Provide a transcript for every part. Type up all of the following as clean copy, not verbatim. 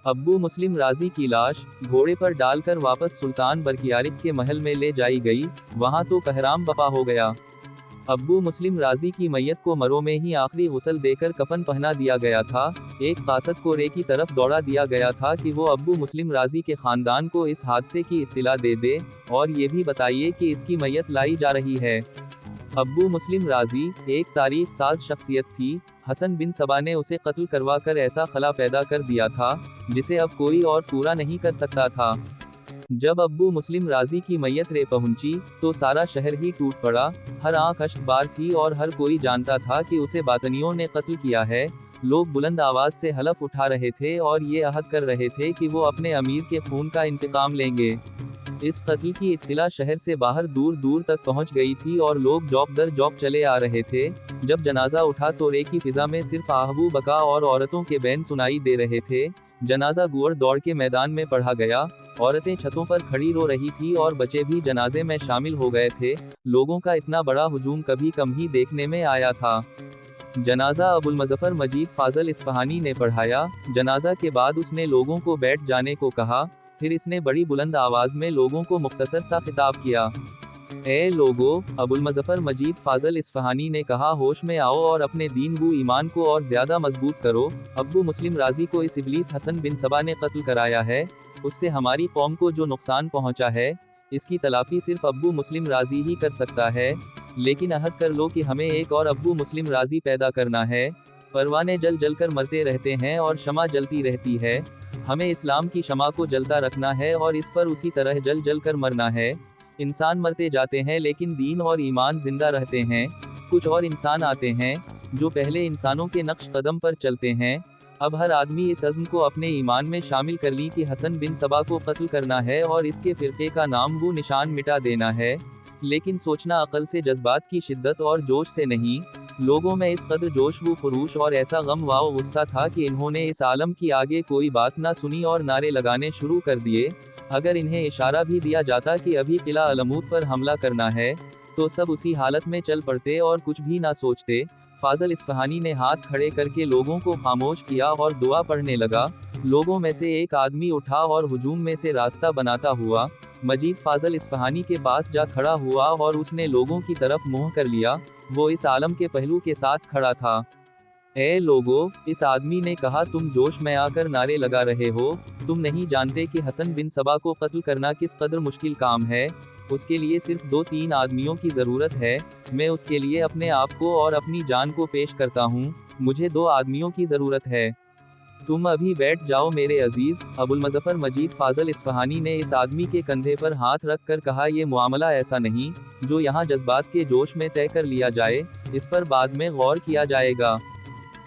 अब्बू मुस्लिम राजी की लाश घोड़े पर डालकर वापस सुल्तान बरकियारिक के महल में ले जाई गई, वहां तो कहराम बपा हो गया। अब्बू मुस्लिम राजी की मैयत को मरों में ही आखिरी गुस्ल देकर कफन पहना दिया गया था। एक कासद को रे की तरफ दौड़ा दिया गया था कि वो अब्बू मुस्लिम राजी के खानदान को इस हादसे की इत्तिला दे दे और ये भी बताइए कि इसकी मैयत लाई जा रही है। अब्बू मुस्लिम राजी एक तारीख साज शख्सियत थी। हसन बिन सबा ने उसे कत्ल करवा कर ऐसा खला पैदा कर दिया था जिसे अब कोई और पूरा नहीं कर सकता था। जब अब्बू मुस्लिम राजी की मैयत रे पहुंची तो सारा शहर ही टूट पड़ा। हर आंख अश्कबार थी और हर कोई जानता था कि उसे बातनियों ने कत्ल किया है। लोग बुलंद आवाज से हलफ उठा रहे थे और ये अहद कर रहे थे कि वो अपने अमीर के खून का इंतकाम लेंगे। इस कत्ल की इत्तिला शहर से बाहर दूर दूर तक पहुंच गई थी और लोग जौक दर जौक चले आ रहे थे। जब जनाजा उठा तो रे की फिजा में सिर्फ आहवू बका और औरतों के बैन सुनाई दे रहे थे। जनाजा गुअर दौड़ के मैदान में पढ़ा गया। औरतें छतों पर खड़ी रो रही थी और बच्चे भी जनाजे में शामिल हो गए थे। लोगों का इतना बड़ा हुजूम कभी कम ही देखने में आया था। जनाजा अबुल मुज़फ़्फ़र मजीद फाजल इस्फ़हानी ने पढ़ाया। जनाजा के बाद उसने लोगों को बैठ जाने को कहा। फिर इसने बड़ी बुलंद आवाज में लोगों को मुख्तसर सा खिताब किया। ए लोगो, अबुल मुज़फ़्फ़र मजीद फाजल इस्फ़हानी ने कहा, होश में आओ और अपने दीन व ईमान को और ज्यादा मजबूत करो। अब्बू मुस्लिम राजी को इस इब्लीस हसन बिन सबा ने कत्ल कराया है। उससे हमारी कौम को जो नुकसान पहुंचा है, इसकी तलाफी सिर्फ अब्बू मुस्लिम राजी ही कर सकता है। लेकिन अहद कर लो कि हमें एक और अब्बू मुस्लिम राजी पैदा करना है। परवाने जल जल कर मरते रहते हैं और शमा जलती रहती है। हमें इस्लाम की शमा को जलता रखना है और इस पर उसी तरह जल जल कर मरना है। इंसान मरते जाते हैं लेकिन दीन और ईमान जिंदा रहते हैं। कुछ और इंसान आते हैं जो पहले इंसानों के नक्श कदम पर चलते हैं। अब हर आदमी इस अज़्म को अपने ईमान में शामिल कर ली कि हसन बिन सबा को कत्ल करना है और इसके फिरके का नाम वो निशान मिटा देना है। लेकिन सोचना अकल से, जज्बात की शिद्दत और जोश से नहीं। लोगों में इस कदर जोश व खरूश और ऐसा गम व गुस्सा था कि इन्होंने इस आलम की आगे कोई बात ना सुनी और नारे लगाने शुरू कर दिए। अगर इन्हें इशारा भी दिया जाता कि अभी किला अलमूद पर हमला करना है, तो सब उसी हालत में चल पड़ते और कुछ भी ना सोचते। फाजल इस्फ़हानी ने हाथ खड़े करके लोगों को खामोश किया और दुआ पढ़ने लगा। लोगों में से एक आदमी उठा और हुजूम में से रास्ता बनाता हुआ मजीद फाजल इस्फ़हानी के पास जा खड़ा हुआ और उसने लोगों की तरफ मुंह कर लिया। वो इस आलम के पहलू के साथ खड़ा था। ए लोगो, इस आदमी ने कहा, तुम जोश में आकर नारे लगा रहे हो। तुम नहीं जानते कि हसन बिन सबा को कत्ल करना किस कदर मुश्किल काम है। उसके लिए सिर्फ 2-3 आदमियों की जरूरत है। मैं उसके लिए अपने आप को और अपनी जान को पेश करता हूँ। मुझे 2 आदमियों की जरूरत है। तुम अभी बैठ जाओ मेरे अजीज। अबुल मुज़फ़्फ़र मजीद फाजल इस्फ़हानी ने इस आदमी के कंधे पर हाथ रख कर कहा, ये मामला ऐसा नहीं जो यहाँ जज्बात के जोश में तय कर लिया जाए। इस पर बाद में गौर किया जाएगा।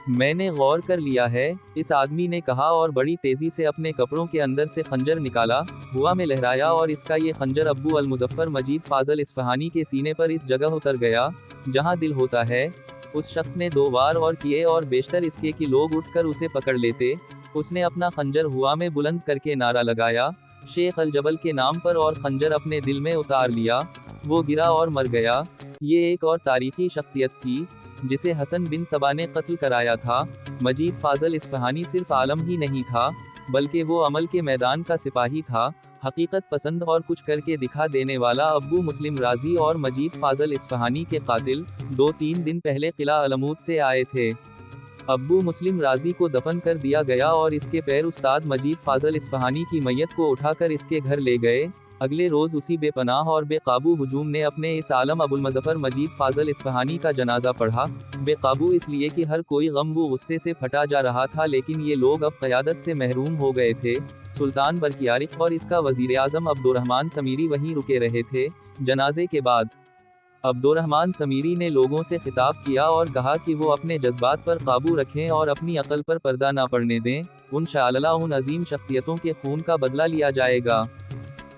मैंने गौर कर लिया है, इस आदमी ने कहा और बड़ी तेजी से अपने कपड़ों के अंदर से खंजर निकाला, हुआ में लहराया और इसका ये खंजर अब्बू अल मुज़फ़्फ़र मजीद फाजल इस्फ़हानी के सीने पर इस जगह उतर गया जहाँ दिल होता है। उस शख्स ने 2 वार और किए और बेशतर इसके कि लोग उठकर उसे पकड़ लेते। उसने अपना खंजर हुआ में बुलंद करके नारा लगाया, शेख अल जबल के नाम पर, और खंजर अपने दिल में उतार लिया। वो गिरा और मर गया। ये एक और तारीखी शख्सियत थी जिसे हसन बिन सबा ने कत्ल कराया था। मजीद फाजल इस्फ़हानी सिर्फ आलम ही नहीं था, बल्कि वो अमल के मैदान का सिपाही था, हकीकत पसंद और कुछ करके दिखा देने वाला। अब्बू मुस्लिम राजी और मजीद फाजल इस्फ़हानी के कातिल 2-3 दिन पहले किला अलमूद से आए थे। अब्बू मुस्लिम राजी को दफन कर दिया गया और इसके पैर उस्ताद मजीद फाजल इस्फ़हानी की मैयत को उठाकर इसके घर ले गए। अगले रोज उसी बेपनाह और बेकाबू हुजूम ने अपने इस आलम अबुल मुज़फ़्फ़र मजीद फाजल इस्फ़हानी का जनाजा पढ़ा। बेकाबू इसलिए कि हर कोई गम व गुस्से से फटा जा रहा था, लेकिन ये लोग अब क़यादत से महरूम हो गए थे। सुल्तान बरकियारिक और इसका वज़ीर आज़म अब्दुर्रहमान समीरी वहीं रुके रहे थे। जनाजे के बाद अब्दुर्रहमान समीरी ने लोगों से खिताब किया और कहा कि वो अपने जज्बात पर काबू रखें और अपनी अकल पर पर्दा ना पड़ने दें। इंशाअल्लाह उन अजीम शख्सियतों के खून का बदला लिया जाएगा।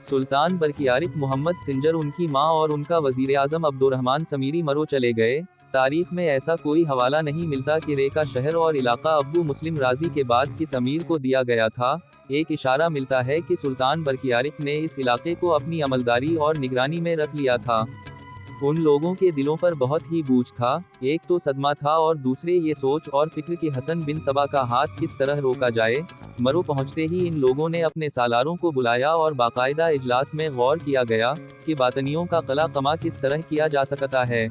सुल्तान बरकियारिक मोहम्मद सिंजर, उनकी मां और उनका वजीर आजम अब्दुर्रहमान समीरी मरो चले गए। तारीख में ऐसा कोई हवाला नहीं मिलता कि रे का शहर और इलाका अब्बू मुस्लिम राजी के बाद किस अमीर को दिया गया था। एक इशारा मिलता है कि सुल्तान बरकियारिक ने इस इलाके को अपनी अमलदारी और निगरानी में रख लिया था। उन लोगों के दिलों पर बहुत ही बोझ था, एक तो सदमा था और दूसरे ये सोच और फिक्र कि हसन बिन सबा का हाथ किस तरह रोका जाए। मरो पहुंचते ही इन लोगों ने अपने सालारों को बुलाया और बाकायदा इजलास में गौर किया गया कि बातनियों का कला कमा किस तरह किया जा सकता है।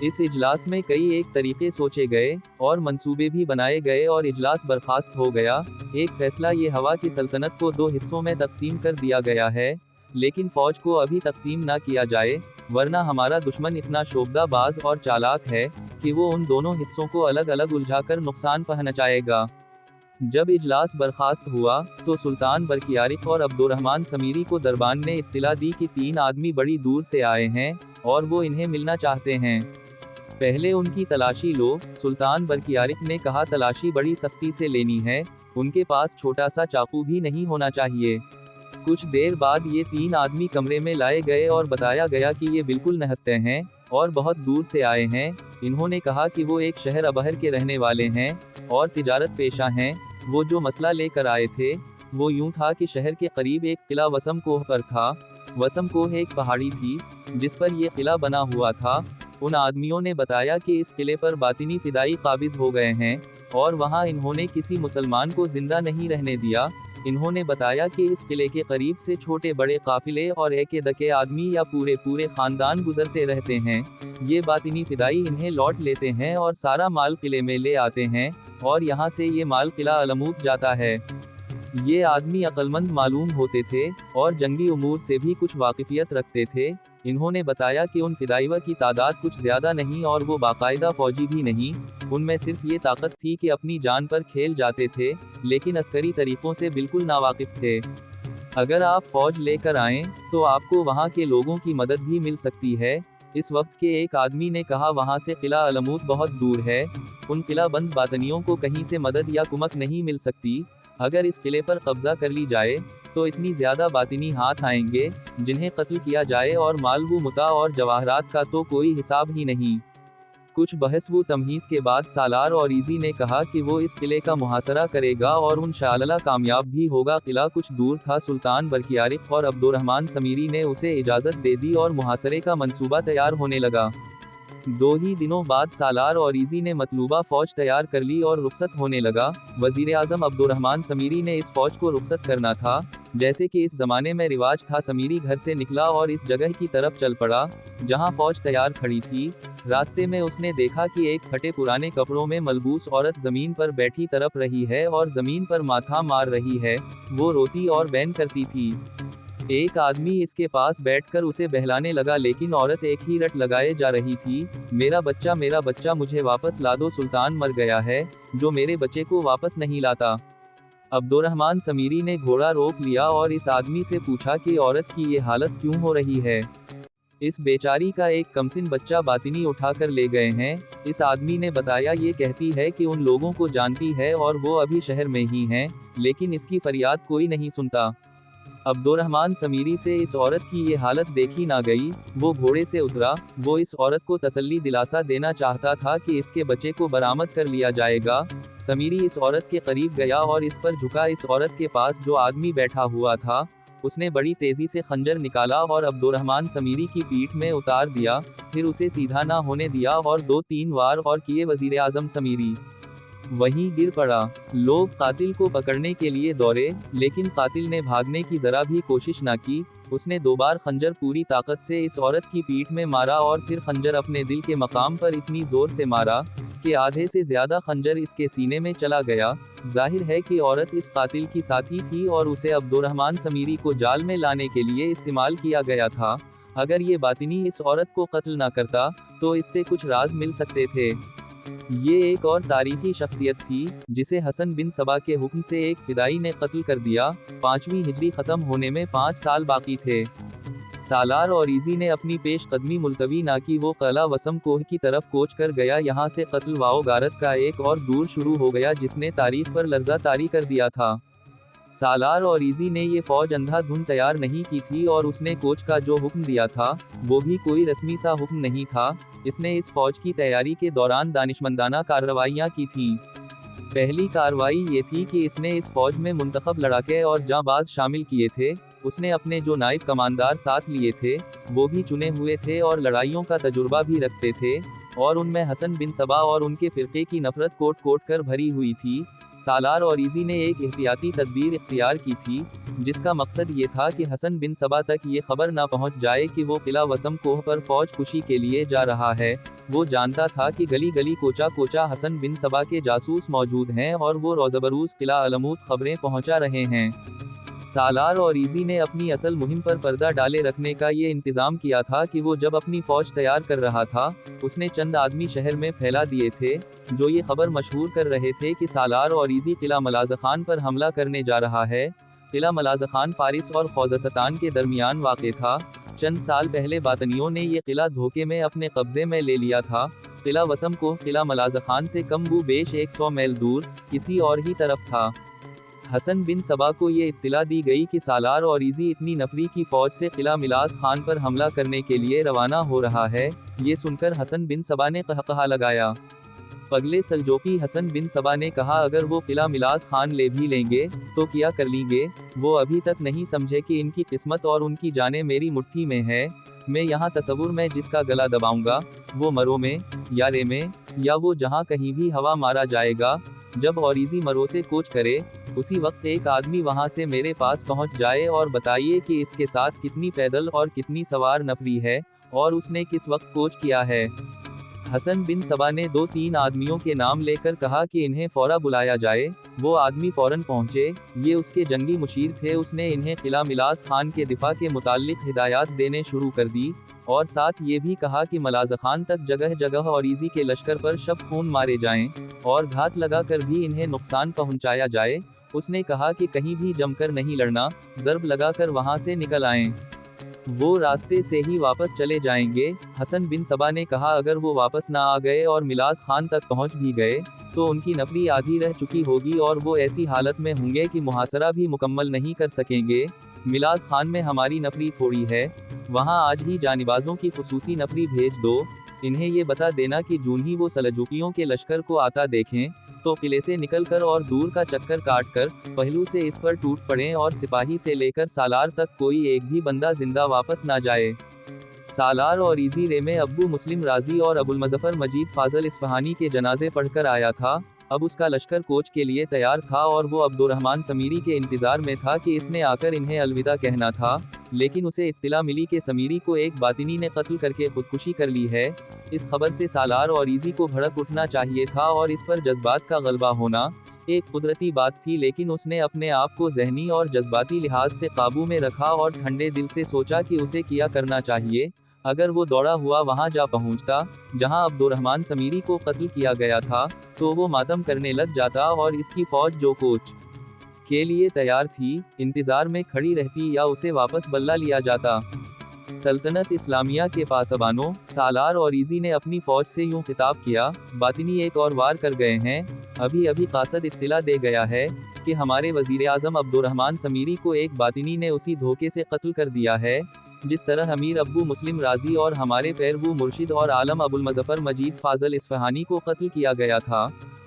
इस इजलास में कई एक तरीके सोचे गए और मंसूबे भी बनाए गए और इजलास बर्खास्त हो गया। एक फैसला ये हवा की सल्तनत को 2 हिस्सों में तकसीम कर दिया गया है, लेकिन फौज को अभी तकसीम ना किया जाए, वरना हमारा दुश्मन इतना शोबदाबाज और चालाक है कि वो उन दोनों हिस्सों को अलग अलग उलझाकर नुकसान पहुंचाएगा। जब इजलास बर्खास्त हुआ तो सुल्तान बरकियारिक और अब्दुर्रहमान समीरी को दरबान ने इत्तिला दी कि 3 आदमी बड़ी दूर से आए हैं और वो इन्हें मिलना चाहते हैं। पहले उनकी तलाशी लो। सुल्तान बरकियारिक ने कहा, तलाशी बड़ी सख्ती से लेनी है, उनके पास छोटा सा चाकू भी नहीं होना चाहिए। कुछ देर बाद ये 3 आदमी कमरे में लाए गए और बताया गया कि ये बिल्कुल निहत्ते हैं और बहुत दूर से आए हैं। इन्होंने कहा कि वो एक शहर अबहर के रहने वाले हैं और तिजारत पेशा हैं। वो जो मसला लेकर आए थे वो यूं था कि शहर के करीब एक किला वसम कोह पर था। वसम कोह एक पहाड़ी थी जिस पर यह किला बना हुआ था। उन आदमियों ने बताया कि इस किले पर बातिनी फिदाई काबिज हो गए हैं और वहां इन्होंने किसी मुसलमान को जिंदा नहीं रहने दिया। इन्होंने बताया कि इस किले के करीब से छोटे बड़े काफिले और एके दके आदमी या पूरे पूरे खानदान गुजरते रहते हैं। ये बातिनी फिदाई इन्हें लौट लेते हैं और सारा माल किले में ले आते हैं और यहाँ से ये माल किला अलमूत जाता है। ये आदमी अक्लमंद मालूम होते थे और जंगी उमूर से भी कुछ वाकिफियत रखते थे। इन्होंने बताया कि उन फिदाइवा की तादाद कुछ ज्यादा नहीं और वो बाकायदा फौजी भी नहीं, उनमें सिर्फ ये ताकत थी कि अपनी जान पर खेल जाते थे, लेकिन अस्करी तरीकों से बिल्कुल नावाकिफ थे। अगर आप फौज लेकर आएं तो आपको वहाँ के लोगों की मदद भी मिल सकती है। इस वक्त के एक आदमी ने कहा, वहाँ से किला अलमूत बहुत दूर है, उन किला बंद बातनियों को कहीं से मदद या कुमक नहीं मिल सकती। अगर इस किले पर कब्जा कर ली जाए तो इतनी ज्यादा बातिनी हाथ आएंगे जिन्हें कत्ल किया जाए और मालवू मुता और जवाहरात का तो कोई हिसाब ही नहीं। कुछ बहस व तमहीज के बाद सालार और ईजी ने कहा कि वो इस किले का मुहासरा करेगा और इंशाअल्लाह कामयाब भी होगा। किला कुछ दूर था। सुल्तान बरकियारिक और अब्दुर्रहमान समीरी ने उसे इजाजत दे दी और मुहासरे का मंसूबा तैयार होने लगा। 2 ही दिनों बाद सालार और ईजी ने मतलूबा फौज तैयार कर ली और रुखसत होने लगा। वजीर आजम अब्दुर्रहमान समीरी ने इस फौज को रुखसत करना था, जैसे कि इस जमाने में रिवाज था। समीरी घर से निकला और इस जगह की तरफ चल पड़ा जहां फौज तैयार खड़ी थी। रास्ते में उसने देखा कि एक फटे पुराने कपड़ों में मलबूस औरत जमीन पर बैठी तड़प रही है और जमीन पर माथा मार रही है। वो रोती और बैन करती थी। एक आदमी इसके पास बैठकर उसे बहलाने लगा, लेकिन औरत एक ही रट लगाए जा रही थी, मेरा बच्चा मुझे वापस ला दो, सुल्तान मर गया है जो मेरे बच्चे को वापस नहीं लाता। अब्दुर्रहमान समीरी ने घोड़ा रोक लिया और इस आदमी से पूछा कि औरत की ये हालत क्यों हो रही है। इस बेचारी का एक कमसिन बच्चा बातिनी उठाकर ले गए हैं। इस आदमी ने बताया, ये कहती है कि उन लोगों को जानती है और वो अभी शहर में ही हैं, लेकिन इसकी फरियाद कोई नहीं सुनता। अब्दुर्रहमान समीरी से इस औरत की ये हालत देखी ना गई। वो घोड़े से उतरा। वो इस औरत को तसल्ली दिलासा देना चाहता था कि इसके बच्चे को बरामद कर लिया जाएगा। समीरी इस औरत के करीब गया और इस पर झुका। इस औरत के पास जो आदमी बैठा हुआ था उसने बड़ी तेजी से खंजर निकाला और अब्दुर्रहमान समीरी की पीठ में उतार दिया, फिर उसे सीधा ना होने दिया और 2-3 वार और किए। वजीर आजम समीरी वहीं गिर पड़ा। लोग कातिल को पकड़ने के लिए दौड़े, लेकिन कातिल ने भागने की जरा भी कोशिश ना की। उसने 2 बार खंजर पूरी ताकत से इस औरत की पीठ में मारा और फिर खंजर अपने दिल के मकाम पर इतनी जोर से मारा कि आधे से ज्यादा खंजर इसके सीने में चला गया। जाहिर है कि औरत इस कातिल की साथी थी और उसे अब्दुर्रहमान समीरी को जाल में लाने के लिए इस्तेमाल किया गया था। अगर ये बातिनी इस औरत को कत्ल ना करता तो इससे कुछ राज मिल सकते थे। ये एक और तारीखी शख्सियत थी जिसे हसन बिन सबा के हुक्म से एक फिदाई ने कत्ल कर दिया। 5वीं हिजरी खत्म होने में 5 साल बाकी थे। सालार और ईजी ने अपनी पेश कदमी मुलतवी ना की। वो कला वसम कोह की तरफ कोच कर गया। यहाँ से कत्ल वाओ गारत का एक और दूर शुरू हो गया जिसने तारीख पर लर्जा तारी कर दिया था। सालार और ईजी ने ये फौज अंधाधुंध तैयार नहीं की थी और उसने कोच का जो हुक्म दिया था वो भी कोई रस्मी सा हुक्म नहीं था। इसने इस फौज की तैयारी के दौरान दानिशमंदाना कार्रवाइयाँ की थी। पहली कार्रवाई ये थी कि इसने इस फौज में मुंतखब लड़ाके और जांबाज शामिल किए थे। उसने अपने जो नायब कमांडर साथ लिए थे वो भी चुने हुए थे और लड़ाइयों का तजुर्बा भी रखते थे, और उनमें हसन बिन सबा और उनके फिरके की नफरत कोट कोट कर भरी हुई थी। सालार और इजी ने एक एहतियाती तदबीर इख्तियार की थी, जिसका मकसद ये था कि हसन बिन सबा तक ये खबर ना पहुंच जाए कि वो किला वसम कोह पर फौज कुशी के लिए जा रहा है। वो जानता था कि गली गली कोचा कोचा हसन बिन सबा के जासूस मौजूद हैं और वो रोज़बरोज़ किला अलमूत खबरें पहुंचा रहे हैं। सालार और इजी ने अपनी असल मुहिम पर पर्दा डाले रखने का ये इंतजाम किया था कि वो जब अपनी फौज तैयार कर रहा था, उसने चंद आदमी शहर में फैला दिए थे जो ये खबर मशहूर कर रहे थे कि सालार और इजी किला मलाज़खान पर हमला करने जा रहा है। किला मलाज़खान फारिस और खोज़स्तान के दरमियान वाक़ था। चंद साल पहले बातनियों ने ये किला धोखे में अपने कब्जे में ले लिया था। किला वसम कोह किला मलाज़खान से कम बेश 100 मील दूर किसी और ही तरफ था। हसन बिन सबा को ये इत्तला दी गई कि सालार और इजी इतनी नफरी की फौज से किला मिलास खान पर हमला करने के लिए रवाना हो रहा है। ये सुनकर हसन बिन सबा ने कहकहा लगाया। पगले सलजोकी हसन बिन सबा ने कहा, अगर वो किला मिलास खान ले भी लेंगे तो क्या कर लेंगे? वो अभी तक नहीं समझे कि इनकी किस्मत और उनकी जानें मेरी मुट्ठी में है। मैं यहाँ तसव्वुर में जिसका गला दबाऊंगा वो मरो में या रे में या वो जहाँ कहीं भी हवा मारा जाएगा। जब औरीजी मरो से कोच करे उसी वक्त एक आदमी वहां से मेरे पास पहुंच जाए और बताइए कि इसके साथ कितनी पैदल और कितनी सवार नफरी है और उसने किस वक्त कोच किया है। हसन बिन सबा ने 2-3 आदमियों के नाम लेकर कहा कि इन्हें फौरा बुलाया जाए। वो आदमी फौरन पहुंचे। ये उसके जंगी मुशीर थे। उसने इन्हें किला मिलास खान के दिफा के मुताल्लिक हिदायत देने शुरू कर दी और साथ ये भी कहा कि मलाज़खान तक जगह जगह औरीजी के लश्कर पर शब खून मारे जाएं और घात लगाकर भी इन्हें नुकसान पहुंचाया जाए। उसने कहा कि कहीं भी जमकर नहीं लड़ना, ज़र्ब लगाकर वहां से निकल आएं। वो रास्ते से ही वापस चले जाएंगे। हसन बिन सबा ने कहा, अगर वो वापस ना आ गए और मिलास खान तक पहुंच भी गए तो उनकी नफरी आधी रह चुकी होगी और वो ऐसी हालत में होंगे कि मुहासरा भी मुकम्मल नहीं कर सकेंगे। मिलास खान में हमारी नफरी थोड़ी है, वहां आज ही जानिबाजों की खुसूसी नफरी भेज दो। इन्हें ये बता देना कि जून ही वो सलजूकियों के लश्कर को आता देखें तो किले से निकलकर और दूर का चक्कर काटकर पहलू से इस पर टूट पड़ें और सिपाही से लेकर सालार तक कोई एक भी बंदा जिंदा वापस ना जाए। सालार और इजी रे में अब्बू मुस्लिम राजी और अबुल मुज़फ़्फ़र मजीद फाजल इस्फ़हानी के जनाजे पढ़कर आया था। अब उसका लश्कर कोच के लिए तैयार था और वो अब्दुर्रहमान समीरी के इंतजार में था कि इसने आकर इन्हें अलविदा कहना था, लेकिन उसे इत्तिला मिली कि समीरी को एक बातिनी ने कत्ल करके खुदकुशी कर ली है। इस खबर से सालार और इजी को भड़क उठना चाहिए था और इस पर जज्बात का गलबा होना एक कुदरती बात थी, लेकिन उसने अपने आप को ज़हनी और जज्बाती लिहाज से काबू में रखा और ठंडे दिल से सोचा कि उसे क्या करना चाहिए। अगर वो दौड़ा हुआ वहां जा पहुंचता जहां अब्दुर्रहमान समीरी को कत्ल किया गया था तो वो मातम करने लग जाता और इसकी फौज जो कोच के लिए तैयार थी इंतजार में खड़ी रहती या उसे वापस बल्ला लिया जाता। सल्तनत इस्लामिया के पासबानों, सालार और इजी ने अपनी फौज से यूं खिताब किया, बातिनी एक और वार कर गए हैं। अभी अभी कासद इत्तिला दे गया है कि हमारे वजीर आजम अब्दुर्रहमान समीरी को एक बातिनी ने उसी धोखे से कत्ल कर दिया है जिस तरह अमीर अब्बू मुस्लिम राजी और हमारे पैरवू मुर्शिद और आलम अबुल मुज़फ़्फ़र मजीद फाजल इस्फ़हानी को कत्ल किया गया था।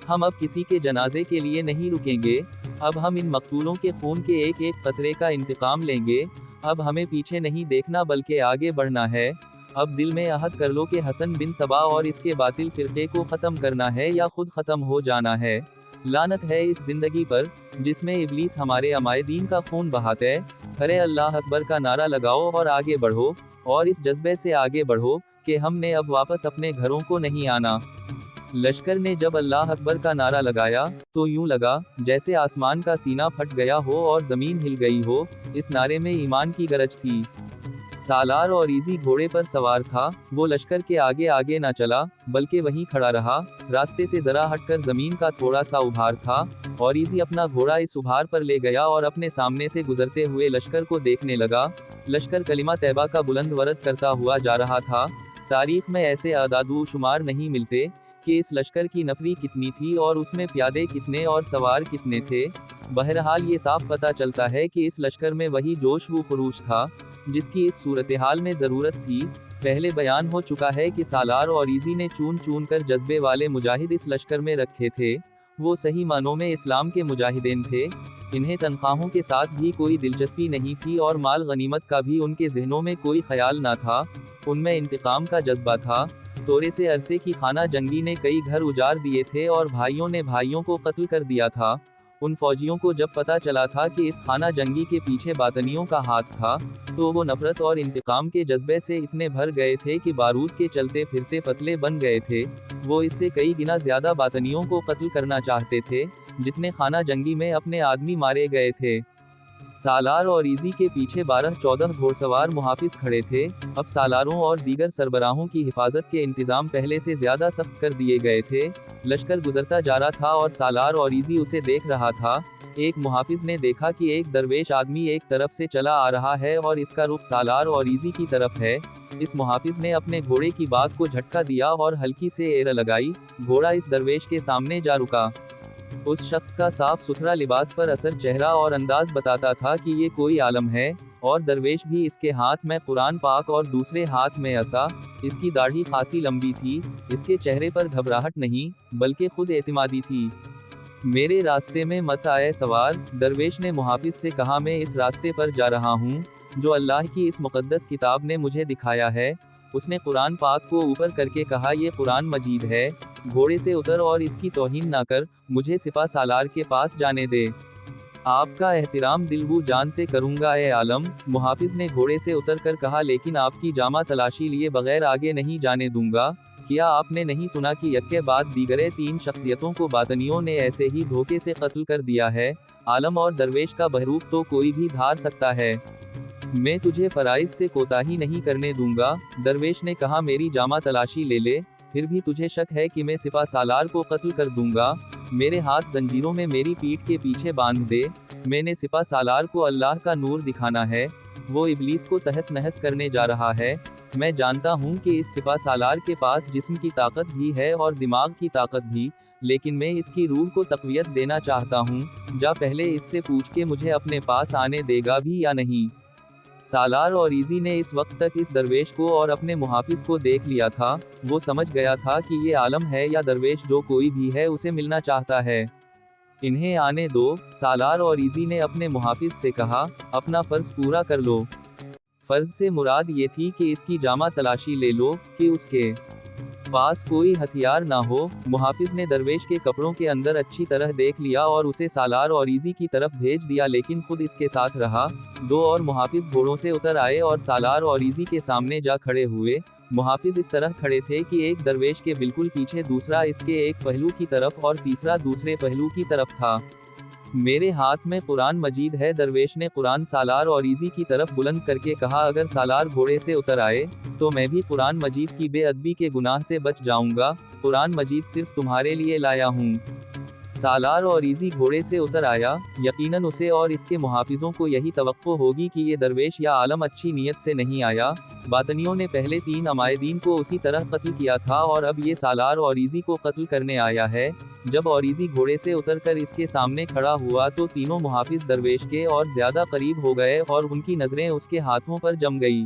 हम अब किसी के जनाजे के लिए नहीं रुकेंगे। अब हम इन मकतूलों के खून के एक एक कतरे का इंतकाम लेंगे। अब हमें पीछे नहीं देखना बल्कि आगे बढ़ना है। अब दिल में अहद कर लो कि हसन बिन सबा और इसके बातिल फिरके को ख़त्म करना है या खुद ख़त्म हो जाना है। लानत है इस जिंदगी पर जिसमें इब्लीस हमारे अमायदीन का खून बहाते। खरे अल्लाह अकबर का नारा लगाओ और आगे बढ़ो, और इस जज्बे से आगे बढ़ो कि हमने अब वापस अपने घरों को नहीं आना। लश्कर ने जब अल्लाह अकबर का नारा लगाया तो यूं लगा जैसे आसमान का सीना फट गया हो और जमीन हिल गई हो। इस नारे में ईमान की गरज थी। सालार और इजी घोड़े पर सवार था। वो लश्कर के आगे आगे ना चला बल्कि वहीं खड़ा रहा। रास्ते से जरा हटकर जमीन का थोड़ा सा उभार था और इजी अपना घोड़ा इस उभार पर ले गया और अपने सामने से गुजरते हुए लश्कर को देखने लगा। लश्कर कलिमा तैबा का बुलंद वरद करता हुआ जा रहा था। तारीख में ऐसे आदादू शुमार नहीं मिलते कि इस लश्कर की नफरी कितनी थी और उसमें प्यादे कितने और सवार कितने थे। बहरहाल ये साफ पता चलता है कि इस लश्कर में वही जोश व खरूश था जिसकी इस सूरत हाल में ज़रूरत थी। पहले बयान हो चुका है कि सालार और इजी ने चुन चुन कर जज्बे वाले मुजाहिद इस लश्कर में रखे थे। वो सही मानों में इस्लाम के मुजाहिदीन थे। انہیں تنخواہوں کے ساتھ بھی کوئی دلچسپی نہیں تھی اور مال غنیمت کا بھی ان کے ذہنوں میں کوئی خیال نہ تھا، ان میں انتقام کا جذبہ تھا۔ تھوڑے سے عرصے کی خانہ جنگی نے کئی گھر اجاڑ دیے تھے اور بھائیوں نے بھائیوں کو قتل کر دیا تھا۔ ان فوجیوں کو جب پتہ چلا تھا کہ اس خانہ جنگی کے پیچھے باطنیوں کا ہاتھ تھا، تو وہ نفرت اور انتقام کے جذبے سے اتنے بھر گئے تھے کہ بارود کے چلتے پھرتے پتلے بن گئے تھے۔ وہ اس سے کئی گنا زیادہ باطنیوں کو قتل کرنا چاہتے تھے، جتنے خانہ جنگی میں اپنے آدمی مارے گئے تھے۔ سالار اور ایزی کے پیچھے 12-14 گھوڑسوار محافظ کھڑے تھے۔ اب سالاروں اور دیگر سربراہوں کی حفاظت کے انتظام پہلے سے زیادہ سخت کر دیے گئے تھے۔ لشکر گزرتا جا رہا تھا اور سالار اور ایزی اسے دیکھ رہا تھا۔ ایک محافظ نے دیکھا کہ ایک درویش آدمی ایک طرف سے چلا آ رہا ہے اور اس کا رخ سالار اور ایزی کی طرف ہے۔ اس محافظ نے اپنے گھوڑے کی باگ کو جھٹکا دیا اور ہلکی سے ایر لگائی، گھوڑا اس درویش کے سامنے جا رکا۔ اس شخص کا صاف ستھرا لباس پر اثر چہرہ اور انداز بتاتا تھا کہ یہ کوئی عالم ہے، اور درویش بھی، اس کے ہاتھ میں قرآن پاک اور دوسرے ہاتھ میں عصا۔ اس کی داڑھی خاصی لمبی تھی، اس کے چہرے پر گھبراہٹ نہیں بلکہ خود اعتمادی تھی۔ میرے راستے میں مت آئے سوار، درویش نے محافظ سے کہا، میں اس راستے پر جا رہا ہوں جو اللہ کی اس مقدس کتاب نے مجھے دکھایا ہے۔ اس نے قرآن پاک کو اوپر کر کے کہا، یہ قرآن مجید ہے، گھوڑے سے اتر اور اس کی توہین نہ کر، مجھے سپہ سالار کے پاس جانے دے۔ آپ کا احترام دل و جان سے کروں گا اے عالم، محافظ نے گھوڑے سے اتر کر کہا، لیکن آپ کی جامہ تلاشی لیے بغیر آگے نہیں جانے دوں گا۔ کیا آپ نے نہیں سنا کہ یک کے بعد دیگرے 3 شخصیتوں کو باطنیوں نے ایسے ہی دھوکے سے قتل کر دیا ہے؟ عالم اور درویش کا بہروپ تو کوئی بھی دھار سکتا ہے۔ میں تجھے فرائض سے کوتاہی نہیں کرنے دوں گا۔ درویش نے کہا، میری جامہ تلاشی لے لے، پھر بھی تجھے شک ہے کہ میں سپہ سالار کو قتل کر دوں گا؟ میرے ہاتھ زنجیروں میں میری پیٹھ کے پیچھے باندھ دے، میں نے سپہ سالار کو اللہ کا نور دکھانا ہے، وہ ابلیس کو تہس نہس کرنے جا رہا ہے۔ میں جانتا ہوں کہ اس سپہ سالار کے پاس جسم کی طاقت بھی ہے اور دماغ کی طاقت بھی، لیکن میں اس کی روح کو تقویت دینا چاہتا ہوں۔ جا پہلے اس سے پوچھ کے مجھے اپنے پاس آنے دے گا بھی یا نہیں۔ سالار اور ایزی نے اس وقت تک اس درویش کو اور اپنے محافظ کو دیکھ لیا تھا۔ وہ سمجھ گیا تھا کہ یہ عالم ہے یا درویش، جو کوئی بھی ہے اسے ملنا چاہتا ہے۔ انہیں آنے دو، سالار اور ایزی نے اپنے محافظ سے کہا، اپنا فرض پورا کر لو۔ فرض سے مراد یہ تھی کہ اس کی جامہ تلاشی لے لو کہ اس کے پاس کوئی ہتھیار نہ ہو۔ محافظ نے درویش کے کپڑوں کے اندر اچھی طرح دیکھ لیا اور اسے سالار اور ایزی کی طرف بھیج دیا، لیکن خود اس کے ساتھ رہا۔ 2 اور محافظ گھوڑوں سے اتر آئے اور سالار اور ایزی کے سامنے جا کھڑے ہوئے۔ محافظ اس طرح کھڑے تھے کہ ایک درویش کے بالکل پیچھے دوسرا اس کے ایک پہلو کی طرف اور تیسرا دوسرے پہلو کی طرف تھا۔ میرے ہاتھ میں قرآن مجید ہے، درویش نے قرآن سالار اور ایزی کی طرف بلند کر کے کہا، اگر سالار گھوڑے سے اتر آئے تو میں بھی قرآن مجید کی بے ادبی کے گناہ سے بچ جاؤں گا، قرآن مجید صرف تمہارے لیے لایا ہوں۔ سالار اور ایزی گھوڑے سے اتر آیا، یقیناً اسے اور اس کے محافظوں کو یہی توقع ہوگی کہ یہ درویش یا عالم اچھی نیت سے نہیں آیا۔ باطنیوں نے پہلے 3 عمائدین کو اسی طرح قتل کیا تھا اور اب یہ سالار اور ایزی کو قتل کرنے آیا ہے۔ جب اوریزی گھوڑے سے اتر کر اس کے سامنے کھڑا ہوا تو تینوں محافظ درویش کے اور زیادہ قریب ہو گئے اور ان کی نظریں اس کے ہاتھوں پر جم گئی۔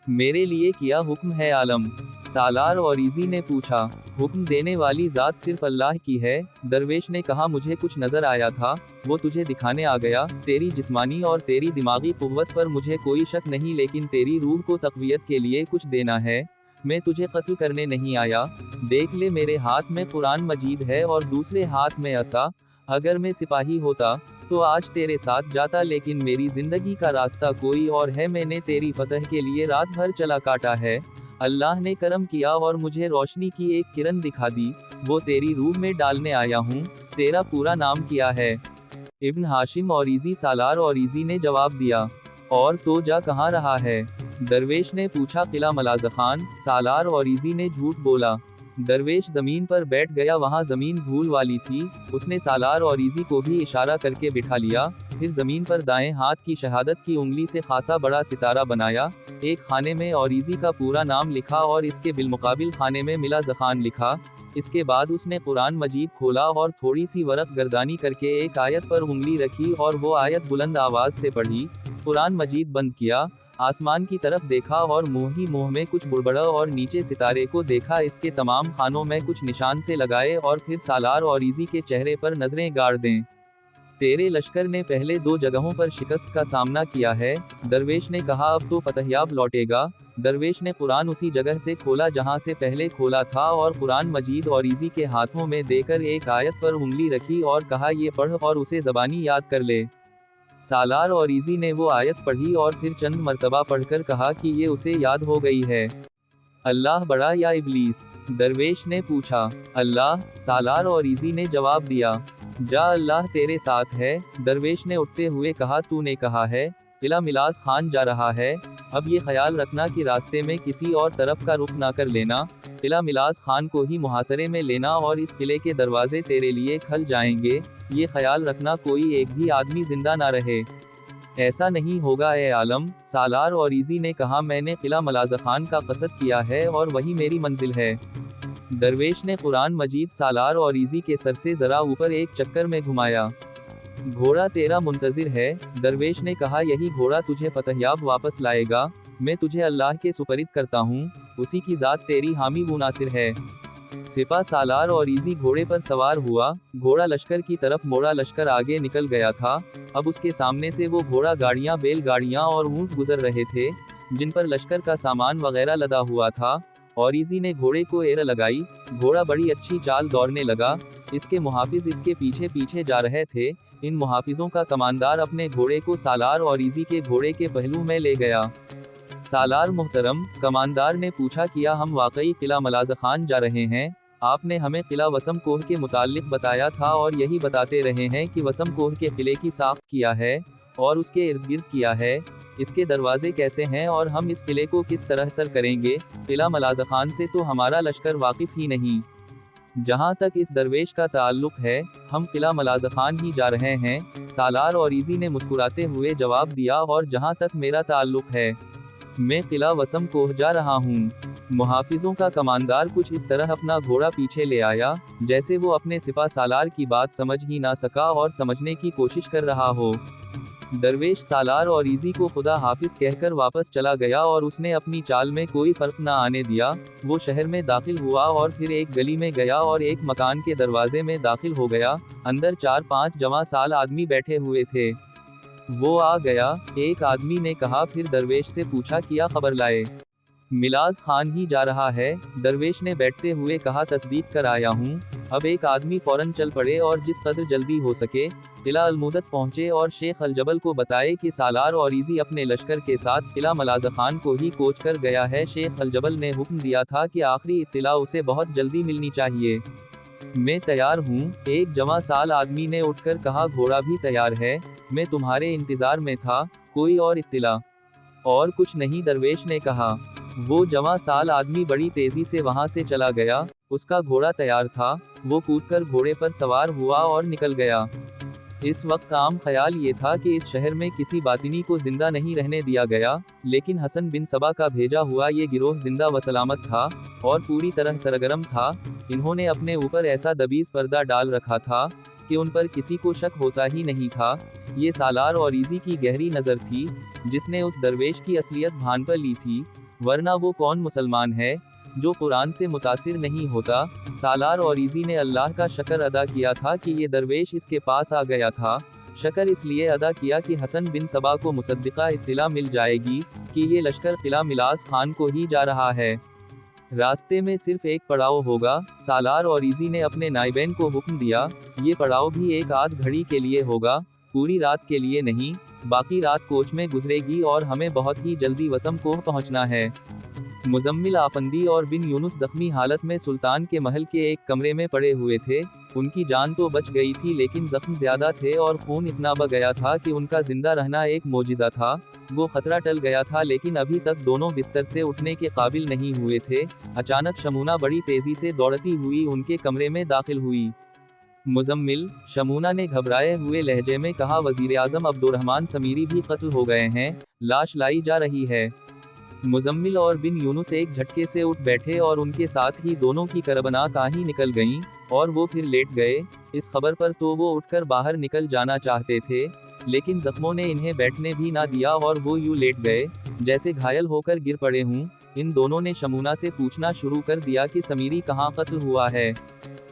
میرے لیے کیا حکم ہے عالم؟ سالار اور ایزی نے پوچھا۔ حکم دینے والی ذات صرف اللہ کی ہے، درویش نے کہا، مجھے کچھ نظر آیا تھا، وہ تجھے دکھانے آ گیا۔ تیری جسمانی اور تیری دماغی قوت پر مجھے کوئی شک نہیں، لیکن تیری روح کو تقویت کے لیے کچھ دینا ہے۔ میں تجھے قتل کرنے نہیں آیا۔ دیکھ لے، میرے ہاتھ میں قرآن مجید ہے اور دوسرے ہاتھ میں عصا۔ اگر میں سپاہی ہوتا تو آج تیرے ساتھ جاتا، لیکن میری زندگی کا راستہ کوئی اور ہے، میں نے تیری فتح کے لیے رات بھر چلا کاٹا ہے۔ اللہ نے کرم کیا اور مجھے روشنی کی ایک کرن دکھا دی، وہ تیری روح میں ڈالنے آیا ہوں۔ تیرا پورا نام کیا ہے؟ ابن ہاشم اور ایزی سالار اور ایزی نے جواب دیا۔ اور تو جا کہاں رہا ہے؟ درویش نے پوچھا۔ قلعہ ملازخان، سالار اور ایزی نے جھوٹ بولا۔ درویش زمین پر بیٹھ گیا، وہاں زمین دھول والی تھی۔ اس نے سالار اور ایزی کو بھی اشارہ کر کے بٹھا لیا، پھر زمین پر دائیں ہاتھ کی شہادت کی انگلی سے خاصا بڑا ستارہ بنایا، ایک خانے میں اوریزی کا پورا نام لکھا اور اس کے بالمقابل خانے میں ملازخان لکھا۔ اس کے بعد اس نے قرآن مجید کھولا اور تھوڑی سی ورق گردانی کر کے ایک آیت پر انگلی رکھی اور وہ آیت بلند آواز سے پڑھی۔ قرآن مجید بند کیا، آسمان کی طرف دیکھا اور منہ ہی منہ میں کچھ بڑبڑا اور نیچے ستارے کو دیکھا، اس کے تمام خانوں میں کچھ نشان سے لگائے اور پھر سالار اور ایزی کے چہرے پر نظریں گاڑ دیں۔ तेरे लश्कर ने पहले 2 जगहों पर शिकस्त का सामना किया है। दरवेश ने कहा अब तो फतहयाब लौटेगा। दरवेश ने कुरान उसी जगह से खोला जहां से पहले खोला था और कुरान मजीद और ईजी के हाथों में देकर एक आयत पर उंगली रखी और कहा ये पढ़ और उसे ज़बानी याद कर ले। सालार और ईजी ने वो आयत पढ़ी और फिर चंद मर्तबा पढ़कर कहा कि ये उसे याद हो गई है। अल्लाह बड़ा या इब्लीस? दरवेश ने पूछा। अल्लाह, सालार और ईजी ने जवाब दिया। जा अल्लाह तेरे साथ है। दरवेश ने उठते हुए कहा तूने कहा है किला मिलाज खान जा रहा है, अब ये ख्याल रखना कि रास्ते में किसी और तरफ का रुख ना कर लेना, किला मिलाज खान को ही मुहासरे में लेना और इस किले के दरवाजे तेरे लिए खल जाएंगे, ये ख्याल रखना कोई एक भी आदमी जिंदा ना रहे। ऐसा नहीं होगा ए आलम। सालार और ईजी ने कहा मैंने किला मलाज खान का कसद किया है और वही मेरी मंजिल है। दरवेश ने कुरान मजीद सालार और ईजी के सर से जरा ऊपर एक चक्कर में घुमाया। घोड़ा तेरा मुंतजिर है। दरवेश ने कहा यही घोड़ा तुझे फतहयाब वापस लाएगा। मैं तुझे अल्लाह के सुपरिद करता हूँ, उसी की जात तेरी हामी व नासिर है। सिपा सालार और ईजी घोड़े पर सवार हुआ। घोड़ा लश्कर की तरफ मोड़ा, लश्कर आगे निकल गया था। अब उसके सामने से वो घोड़ा गाड़ियाँ, बैलगाड़ियाँ और ऊंट गुजर रहे थे जिन पर लश्कर का सामान वगैरह लदा हुआ था। और ईजी ने घोड़े को एड़ लगाई। घोड़ा बड़ी अच्छी चाल दौड़ने लगा। इसके मुहाफिज इसके पीछे पीछे जा रहे थे। इन मुहाफिजों का कमांडार अपने घोड़े को सालार और ईजी के घोड़े के पहलू में ले गया। सालार मुहतरम, कमांडार ने पूछा क्या हम वाकई किला मलाज खान जा रहे हैं? आपने हमें किला वसम कोह के मुतालिक बताया था और यही बताते रहे हैं कि वसम कोह के किले की साख्त किया है और उसके इर्द गिर्द किया है। इसके दरवाजे कैसे हैं और हम इस किले को किस तरह सर करेंगे? किला मलाज खान से तो हमारा लश्कर वाकिफ ही नहीं। जहां तक इस दरवेश का ताल्लुक है, हम किला मलाज खान ही जा रहे हैं। सालार और ईजी ने मुस्कुराते हुए जवाब दिया और जहां तक मेरा ताल्लुक है, मैं किला वसम कोह जा रहा हूँ। मुहाफिजों का कमांडार कुछ इस तरह अपना घोड़ा पीछे ले आया जैसे वो अपने सिपा सालार की बात समझ ही ना सका और समझने की कोशिश कर रहा हो। दरवेश सालार और ईजी को खुदा हाफिज कहकर वापस चला गया और उसने अपनी चाल में कोई फर्क न आने दिया। वो शहर में दाखिल हुआ और फिर एक गली में गया और एक मकान के दरवाजे में दाखिल हो गया। अंदर 4-5 जवां साल आदमी बैठे हुए थे। वो आ गया। एक आदमी ने कहा, फिर दरवेश से पूछा क्या खबर लाए? मिलाज खान ही जा रहा है। दरवेश ने बैठते हुए कहा, तस्दीक कर आया हूँ। अब एक आदमी फौरन चल पड़े और जिस कदर जल्दी हो सके किला अलमुदत पहुंचे और शेख अलजबल को बताए कि सालार और ईजी अपने लश्कर के साथ किला मलाज खान को ही कोच कर गया है। शेख अलजबल ने हुक्म दिया था कि आखिरी इत्तिला उसे बहुत जल्दी मिलनी चाहिए। मैं तैयार हूँ। एक जवां साल आदमी ने उठकर कहा, घोड़ा भी तैयार है, मैं तुम्हारे इंतजार में था। कोई और इत्तिला? और कुछ नहीं, दरवेश ने कहा। वो जवां साल आदमी बड़ी तेजी से वहां से चला गया। उसका घोड़ा तैयार था। वो कूदकर घोड़े पर सवार हुआ और निकल गया। इस वक्त आम ख्याल ये था कि इस शहर में किसी बातिनी को जिंदा नहीं रहने दिया गया, लेकिन हसन बिन सबा का भेजा हुआ ये गिरोह जिंदा व सलामत था और पूरी तरह सरगर्म था। इन्होंने अपने ऊपर ऐसा दबीज पर्दा डाल रखा था कि उन पर किसी को शक होता ही नहीं था। ये सालार और ईजी की गहरी नज़र थी जिसने उस दरवेश की असलियत भान पर ली थी, वरना वो कौन मुसलमान है जो कुरान से मुतासिर नहीं होता। सालार और ईजी ने अल्लाह का शक्र अदा किया था कि ये दरवेश इसके पास आ गया था। शक्र इसलिए अदा किया कि हसन बिन सबा को मुसद्दिका इत्तिला मिल जाएगी कि ये लश्कर किला मिलाज खान को ही जा रहा है। रास्ते में सिर्फ एक पड़ाव होगा। सालार और ईजी ने अपने नाइबैन को हुक्म दिया, ये पड़ाव भी एक आध घड़ी के लिए होगा, पूरी रात के लिए नहीं। बाकी रात कोच में गुजरेगी और हमें बहुत ही जल्दी वसम कोह पहुंचना है। मुजम्मिल आफंदी और बिन यूनुस जख्मी हालत में सुल्तान के महल के एक कमरे में पड़े हुए थे। उनकी जान तो बच गई थी लेकिन जख्म ज्यादा थे और खून इतना बह गया था कि उनका जिंदा रहना एक मोजिजा था। वो खतरा टल गया था लेकिन अभी तक दोनों बिस्तर से उठने के काबिल नहीं हुए थे। अचानक शमूना बड़ी तेजी से दौड़ती हुई उनके कमरे में दाखिल हुई। मुजम्मिल, शमूना ने घबराए हुए लहजे में कहा, वजीर आजम अब्दुर्रहमान समीरी भी कत्ल हो गए हैं, लाश लाई जा रही है। मुजम्मिल और बिन यूनुस एक झटके से उठ बैठे और उनके साथ ही दोनों की करबनाक आहीं निकल गईं और वो फिर लेट गए। इस खबर पर तो वो उठकर बाहर निकल जाना चाहते थे लेकिन जख्मों ने इन्हें बैठने भी ना दिया और वो यूं लेट गए जैसे घायल होकर गिर पड़े हूँ। इन दोनों ने शमूना से पूछना शुरू कर दिया कि समीरी कहाँ कत्ल हुआ है,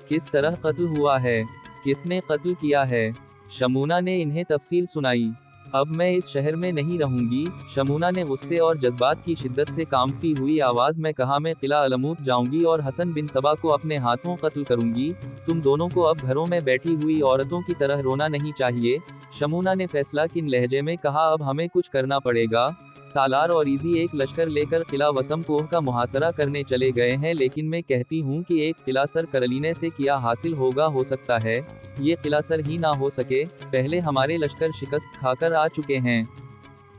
किस तरह कत्ल हुआ है, किसने कत्ल किया है। शमूना ने इन्हें तफसील सुनाई। अब मैं इस शहर में नहीं रहूंगी, शमूना ने गुस्से और जज्बात की शिद्दत से कांपती हुई आवाज में कहा। मैं किला अलमूत जाऊंगी और हसन बिन सबा को अपने हाथों कत्ल करूंगी। तुम दोनों को अब घरों में बैठी हुई औरतों की तरह रोना नहीं चाहिए, शमूना ने फैसला किन लहजे में कहा। अब हमें कुछ करना पड़ेगा। सालार और इजी एक लश्कर लेकर किला वसम कोह का मुहासरा करने चले गए हैं, लेकिन मैं कहती हूँ कि एक किला सर करलीने से किया हासिल होगा। हो सकता है ये किला सर ही ना हो सके, पहले हमारे लश्कर शिकस्त खाकर आ चुके हैं।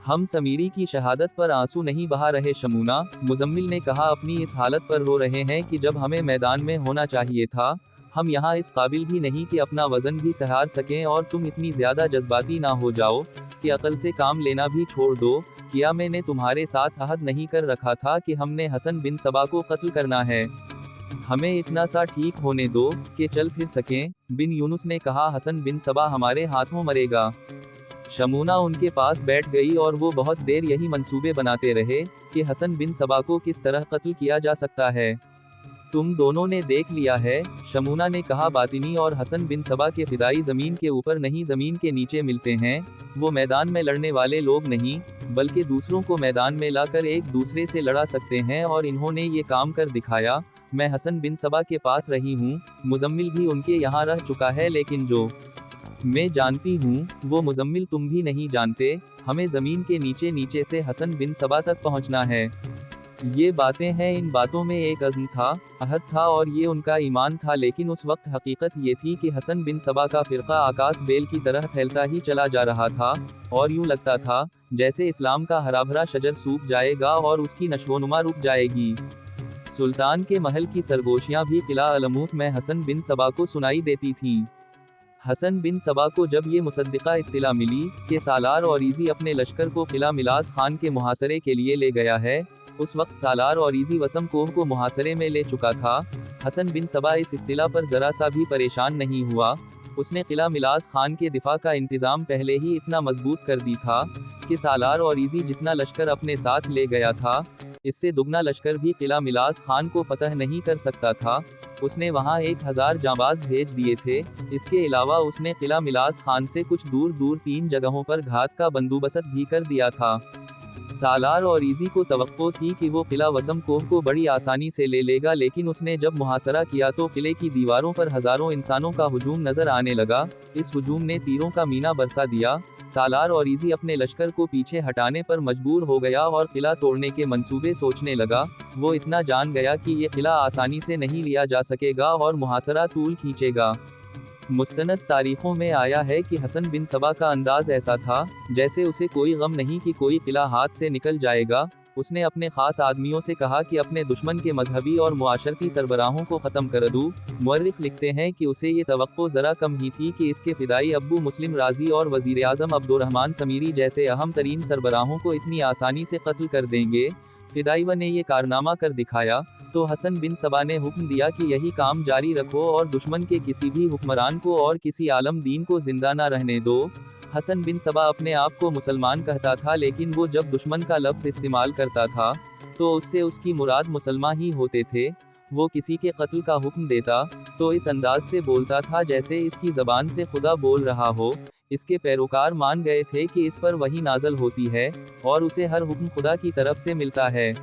हम समीरी की शहादत पर आंसू नहीं बहा रहे, शमूना, मुजम्मिल ने कहा। अपनी इस हालत पर रो रहे हैं कि जब हमें मैदान में होना चाहिए था। हम यहाँ इस काबिल भी नहीं कि अपना वजन भी सहार सकें, और तुम इतनी ज्यादा जज्बाती ना हो जाओ कि अकल से काम लेना भी छोड़ दो। क्या मैंने तुम्हारे साथ अहद नहीं कर रखा था कि हमने हसन बिन सबा को कत्ल करना है? हमें इतना सा ठीक होने दो कि चल फिर सकें। बिन यूनुस ने कहा, हसन बिन सबा हमारे हाथों मरेगा। शमूना उनके पास बैठ गई और वो बहुत देर यही मंसूबे बनाते रहे कि हसन बिन सबा को किस तरह कत्ल किया जा सकता है। तुम दोनों ने देख लिया है, शमूना ने कहा। बातिनी और हसन बिन सबा के फिदाई जमीन के ऊपर नहीं जमीन के नीचे मिलते हैं। वो मैदान में लड़ने वाले लोग नहीं, बल्कि दूसरों को मैदान में लाकर एक दूसरे से लड़ा सकते हैं, और इन्होंने ये काम कर दिखाया। मैं हसन बिन सबा के पास रही हूँ, मुजम्मिल भी उनके यहाँ रह चुका है, लेकिन जो मैं जानती हूँ वो मुजम्मिल तुम भी नहीं जानते। हमें जमीन के नीचे नीचे से हसन बिन सबा तक पहुँचना है। ये बातें हैं, इन बातों में एक अज़्म था, अहद था, और ये उनका ईमान था। लेकिन उस वक्त हकीकत ये थी कि हसन बिन सबा का फिरका आकाश बेल की तरह फैलता ही चला जा रहा था, और यूं लगता था जैसे इस्लाम का हरा भरा शजर सूख जाएगा और उसकी नशोनुमा रुक जाएगी। सुल्तान के महल की सरगोशियां भी किला अलमूत में हसन बिन सबा को सुनाई देती थीं। हसन बिन सबा को जब ये मुसद्दिका इत्तिला मिली कि सालार और इजी अपने लश्कर को किला मिलाज खान के मुहासरे के लिए ले गया है, उस वक्त सालार और इजी वसम कोह को मुहासरे में ले चुका था। हसन बिन सबा इस इत्तिला पर जरा सा भी परेशान नहीं हुआ। उसने किला मिलाज खान के दिफा का इंतजाम पहले ही इतना मजबूत कर दी था कि सालार और इजी जितना लश्कर अपने साथ ले गया था, इससे दुगना लश्कर भी किला मिलाज खान को फतह नहीं कर सकता था। उसने वहां 1000 जांबाज भेज दिए थे। इसके अलावा उसने किला मिलाज खान से कुछ दूर दूर 3 जगहों पर घात का बंदोबस्त भी कर दिया था। सालार और इजी को तवक्को थी कि वो किला वसम कोह को बड़ी आसानी से ले लेगा, लेकिन उसने जब मुहासरा किया तो किले की दीवारों पर हजारों इंसानों का हुजूम नजर आने लगा। इस हुजूम ने तीरों का मीना बरसा दिया। सालार और इजी अपने लश्कर को पीछे हटाने पर मजबूर हो गया और किला तोड़ने के मंसूबे सोचने लगा। वो इतना जान गया कि ये किला आसानी से नहीं लिया जा सकेगा और मुहासरा तूल खींचेगा। मुस्तनद तारीखों में आया है कि हसन बिन सबा का अंदाज ऐसा था जैसे उसे कोई गम नहीं कि कोई किला हाथ से निकल जाएगा। उसने अपने खास आदमियों से कहा कि अपने दुश्मन के मजहबी और मुआशरती सरबराहों को ख़त्म कर दूं। मुअर्रिख लिखते हैं कि उसे ये तवक्को ज़रा कम ही थी कि इसके फ़िदाई अब्बू मुस्लिम राजी और वज़ीर आज़म अब्दुर्रहमान समीरी जैसे अहम तरीन सरबराहों को इतनी आसानी से कत्ल कर देंगे। फिदाईवा ने ये कारनामा कर दिखाया तो हसन बिन सबा ने हुक्म दिया कि यही काम जारी रखो और दुश्मन के किसी भी हुक्मरान को और किसी आलम दीन को जिंदा न रहने दो। हसन बिन सबा अपने आप को मुसलमान कहता था, लेकिन वो जब दुश्मन का लफ्ज़ इस्तेमाल करता था तो उससे उसकी मुराद मुसलमान ही होते थे। वो किसी के कत्ल का हुक्म देता तो इस अंदाज से बोलता था जैसे इसकी ज़बान से खुदा बोल रहा हो। इसके पैरोकार मान गए थे कि इस पर वही नाजल होती है और उसे हर हुक्म खुदा की तरफ से मिलता है।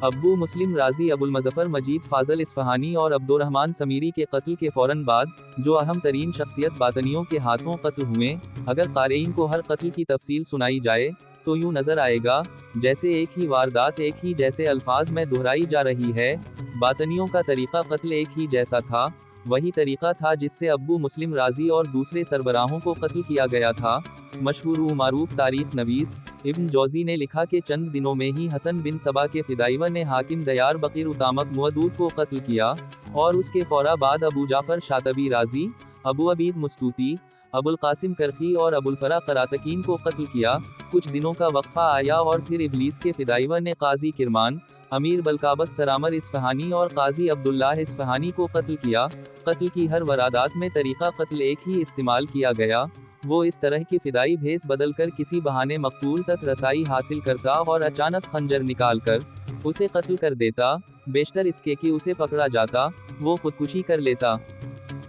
अब्बू मुस्लिम राजी अबुल मज़फ़र मजीद फाजल इस्फ़हानी और अब्दुर्रहमान समीरी के कत्ल के फ़ौरन बाद जो अहम तरीन शख्सियत बातनियों के हाथों कत्ल हुए, अगर क़ारीन को हर कत्ल की तफसील सुनाई जाए तो यूँ नज़र आएगा जैसे एक ही वारदात एक ही जैसे अल्फाज में दोहराई जा रही है। बातनियों का तरीक़ा कत्ल एक ही जैसा था, वही तरीक़ा था जिससे अब्बू मुस्लिम राजी और दूसरे सरबराहों को कत्ल किया गया था। मशहूर व मारूफ तारीख नवीस इब्न जौज़ी ने लिखा कि चंद दिनों में ही हसन बिन सबा के फिदाईवा ने हाकिम दयार बकीर उतामक मुअदूद को कत्ल किया और उसके फौरा बाद अबू जाफर शातबी राजी, अबू अबीद मुस्तूती, अबुल कासिम करखी और अबुल फरा करातकीन को कत्ल किया। कुछ दिनों का वक्फा आया और फिर इबलीस के फिदाईवा ने काजी किरमान, अमीर बलकाबत सरामर इस्फ़हानी और काजी अब्दुल्लाह इस्फ़हानी को कत्ल किया। कत्ल की हर वरादात में तरीक़ा कत्ल एक ही इस्तेमाल किया गया। वो इस तरह की फिदाई भेस बदल कर किसी बहाने मकतूल तक रसाई हासिल करता और अचानक खंजर निकाल कर उसे कत्ल कर देता, बेशतर इसके कि उसे पकड़ा जाता वो खुदकुशी कर लेता।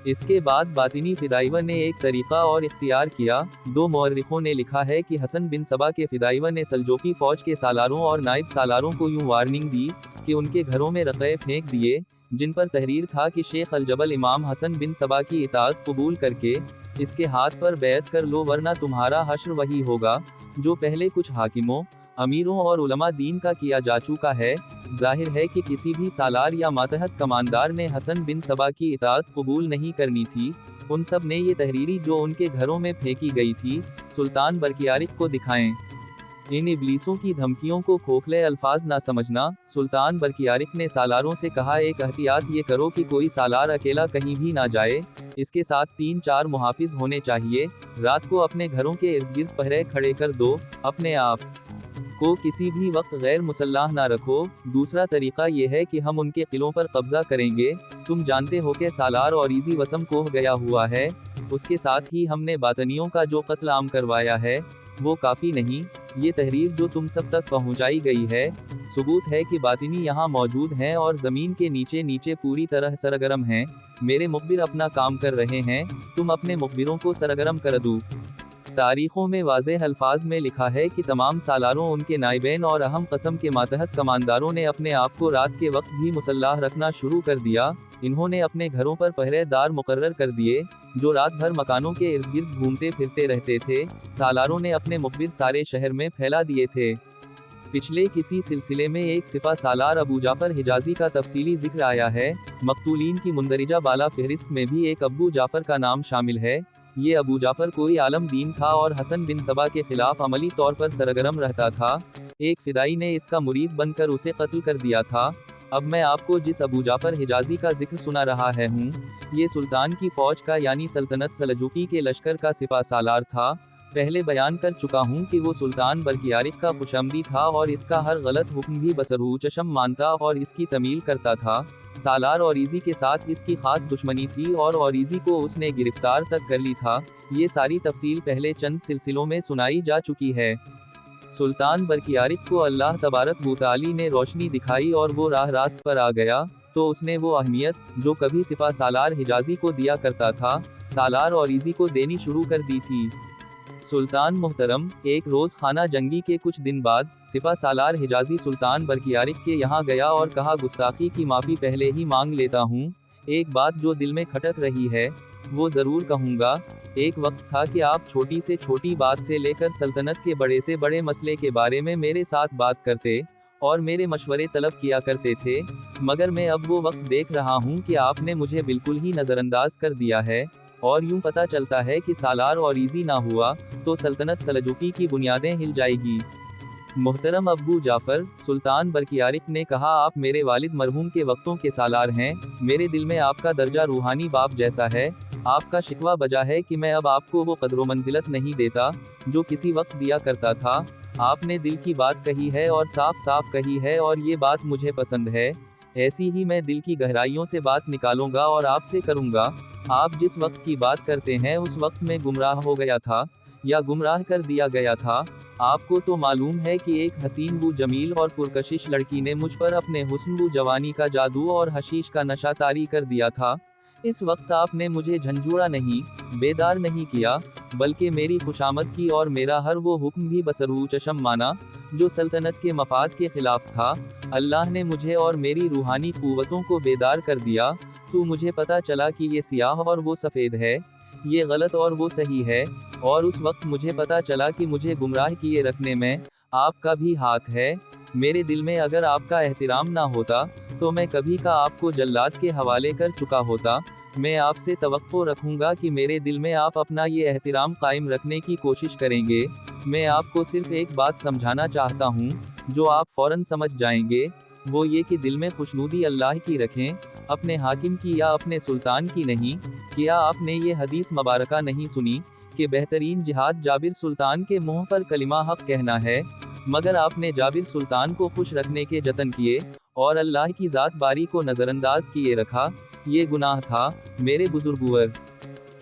اس کے بعد باطنی فدائیہ نے ایک طریقہ اور اختیار کیا۔ دو مورخوں نے لکھا ہے کہ حسن بن صبا کے فدائیہ نے سلجوقی فوج کے سالاروں اور نائب سالاروں کو یوں وارننگ دی کہ ان کے گھروں میں رقعے پھینک دیے، جن پر تحریر تھا کہ شیخ الجبل امام حسن بن صبا کی اطاعت قبول کر کے اس کے ہاتھ پر بیعت کر لو، ورنہ تمہارا حشر وہی ہوگا جو پہلے کچھ حاکموں، امیروں اور علماء دین کا کیا جا چکا ہے۔ ظاہر ہے کہ کسی بھی سالار یا ماتحت کماندار نے حسن بن صبا کی اطاعت قبول نہیں کرنی تھی۔ ان سب نے یہ تحریری جو ان کے گھروں میں پھینکی گئی تھی، سلطان برقیارق کو دکھائیں۔ ان ابلیسوں کی دھمکیوں کو کھوکھلے الفاظ نہ سمجھنا۔ سلطان برقیارق نے سالاروں سے کہا، ایک احتیاط یہ کرو کہ کوئی سالار اکیلا کہیں بھی نہ جائے، اس کے ساتھ 3-4 محافظ ہونے چاہیے۔ رات کو اپنے گھروں کے ارد گرد پہرے کھڑے کر دو، اپنے آپ کو کسی بھی وقت غیر مسلح نہ رکھو۔ دوسرا طریقہ یہ ہے کہ ہم ان کے قلعوں پر قبضہ کریں گے۔ تم جانتے ہو کہ سالار اوریزی وسم کوہ گیا ہوا ہے، اس کے ساتھ ہی ہم نے باطنیوں کا جو قتل عام کروایا ہے وہ کافی نہیں۔ یہ تحریر جو تم سب تک پہنچائی گئی ہے، ثبوت ہے کہ باطنی یہاں موجود ہیں اور زمین کے نیچے نیچے پوری طرح سرگرم ہیں۔ میرے مخبر اپنا کام کر رہے ہیں، تم اپنے مخبروں کو سرگرم کر دو۔ تاریخوں میں واضح الفاظ میں لکھا ہے کہ تمام سالاروں، ان کے نائبین اور اہم قسم کے ماتحت کمانداروں نے اپنے آپ کو رات کے وقت بھی مسلح رکھنا شروع کر دیا۔ انہوں نے اپنے گھروں پر پہرے دار مقرر کر دیے جو رات بھر مکانوں کے ارد گرد گھومتے پھرتے رہتے تھے۔ سالاروں نے اپنے مخبر سارے شہر میں پھیلا دیے تھے۔ پچھلے کسی سلسلے میں ایک سپہ سالار ابو جعفر حجازی کا تفصیلی ذکر آیا ہے۔ مقتولین کی مندرجہ بالا فہرست میں بھی ایک ابو جعفر کا نام شامل ہے۔ یہ ابو جعفر کوئی عالم دین تھا اور حسن بن صبا کے خلاف عملی طور پر سرگرم رہتا تھا۔ ایک فدائی نے اس کا مرید بن کر اسے قتل کر دیا تھا۔ اب میں آپ کو جس ابو جعفر حجازی کا ذکر سنا رہا ہوں، یہ سلطان کی فوج کا یعنی سلطنت سلجوقی کے لشکر کا سپہ سالار تھا۔ پہلے بیان کر چکا ہوں کہ وہ سلطان برقیارق کا خوشامدی تھا اور اس کا ہر غلط حکم بھی بسرو چشم مانتا اور اس کی تعمیل کرتا تھا۔ سالار اوریزی کے ساتھ اس کی خاص دشمنی تھی اور اوریزی کو اس نے گرفتار تک کر لی تھا۔ یہ ساری تفصیل پہلے چند سلسلوں میں سنائی جا چکی ہے۔ سلطان برقیارق کو اللہ تبارک و تعالی نے روشنی دکھائی اور وہ راہ راست پر آ گیا، تو اس نے وہ اہمیت جو کبھی سپہ سالار حجازی کو دیا کرتا تھا، سالار اوریزی کو دینی شروع کر دی تھی۔ سلطان محترم، ایک روز خانہ جنگی کے کچھ دن بعد سپہ سالار حجازی سلطان برقیارق کے یہاں گیا اور کہا، گستاخی کی معافی پہلے ہی مانگ لیتا ہوں، ایک بات جو دل میں کھٹک رہی ہے وہ ضرور کہوں گا۔ ایک وقت تھا کہ آپ چھوٹی سے چھوٹی بات سے لے کر سلطنت کے بڑے سے بڑے مسئلے کے بارے میں میرے ساتھ بات کرتے اور میرے مشورے طلب کیا کرتے تھے، مگر میں اب وہ وقت دیکھ رہا ہوں کہ آپ نے مجھے بالکل ہی نظر انداز کر دیا ہے، اور یوں پتہ چلتا ہے کہ سالار اوریزی نہ ہوا تو سلطنت سلجوقی کی بنیادیں ہل جائے گی۔ محترم ابو جعفر، سلطان برقیارق نے کہا، آپ میرے والد مرحوم کے وقتوں کے سالار ہیں، میرے دل میں آپ کا درجہ روحانی باپ جیسا ہے۔ آپ کا شکوہ بجا ہے کہ میں اب آپ کو وہ قدر و منزلت نہیں دیتا جو کسی وقت دیا کرتا تھا۔ آپ نے دل کی بات کہی ہے اور صاف صاف کہی ہے اور یہ بات مجھے پسند ہے۔ ایسی ہی میں دل کی گہرائیوں سے بات نکالوں گا اور آپ سے کروں گا۔ آپ جس وقت کی بات کرتے ہیں اس وقت میں گمراہ ہو گیا تھا یا گمراہ کر دیا گیا تھا۔ آپ کو تو معلوم ہے کہ ایک حسین و جمیل اور پرکشش لڑکی نے مجھ پر اپنے حسن و جوانی کا جادو اور حشیش کا نشہ طاری کر دیا تھا۔ اس وقت آپ نے مجھے جھنجھوڑا نہیں، بیدار نہیں کیا، بلکہ میری خوشامد کی اور میرا ہر وہ حکم بھی بسرو چشم مانا جو سلطنت کے مفاد کے خلاف تھا۔ اللہ نے مجھے اور میری روحانی قوتوں کو بیدار کر دیا، تو مجھے پتا چلا کہ یہ سیاہ اور وہ سفید ہے، یہ غلط اور وہ صحیح ہے، اور اس وقت مجھے پتا چلا کہ مجھے گمراہ کیے رکھنے میں آپ کا بھی ہاتھ ہے۔ میرے دل میں اگر آپ کا احترام نہ ہوتا تو میں کبھی کا آپ کو جلاد کے حوالے کر چکا ہوتا۔ میں آپ سے توقع رکھوں گا کہ میرے دل میں آپ اپنا یہ احترام قائم رکھنے کی کوشش کریں گے۔ میں آپ کو صرف ایک بات سمجھانا چاہتا ہوں جو آپ فوراً سمجھ جائیں گے، وہ یہ کہ دل میں خوشنودی اللہ کی رکھیں، اپنے حاکم کی یا اپنے سلطان کی نہیں۔ کیا آپ نے یہ حدیث مبارکہ نہیں سنی کہ بہترین جہاد جابر سلطان کے منہ پر کلمہ حق کہنا ہے؟ مگر آپ نے جابر سلطان کو خوش رکھنے کے جتن کیے اور اللہ کی ذات باری کو نظر انداز کیے رکھا، یہ گناہ تھا میرے بزرگور۔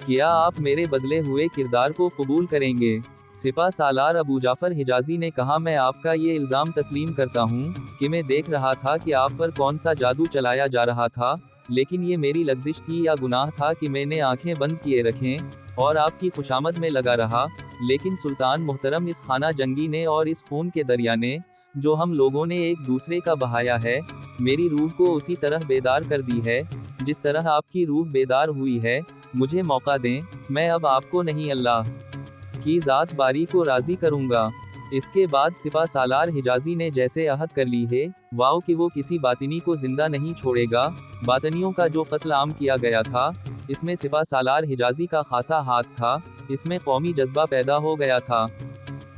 کیا آپ میرے بدلے ہوئے کردار کو قبول کریں گے؟ سپہ سالار ابو جعفر حجازی نے کہا، میں آپ کا یہ الزام تسلیم کرتا ہوں کہ میں دیکھ رہا تھا کہ آپ پر کون سا جادو چلایا جا رہا تھا۔ लेकिन ये मेरी लग्जिश थी या गुनाह था कि मैंने आंखें बंद किए रखें और आपकी खुशामद में लगा रहा। लेकिन सुल्तान मुहतरम, इस खाना जंगी ने और इस खून के दरिया ने जो हम लोगों ने एक दूसरे का बहाया है, मेरी रूह को उसी तरह बेदार कर दी है जिस तरह आपकी रूह बेदार हुई है। मुझे मौका दें, मैं अब आपको नहीं, अल्लाह की ज़ात बारी को राज़ी करूँगा। इसके बाद सिपा सालार हिजाजी ने जैसे अहद कर ली है, वाओ, कि वो किसी बातिनी को जिंदा नहीं छोड़ेगा। बातनियों का जो कत्ल आम किया गया था, इसमें सिपा सालार हिजाजी का खासा हाथ था। इसमें कौमी जज्बा पैदा हो गया था।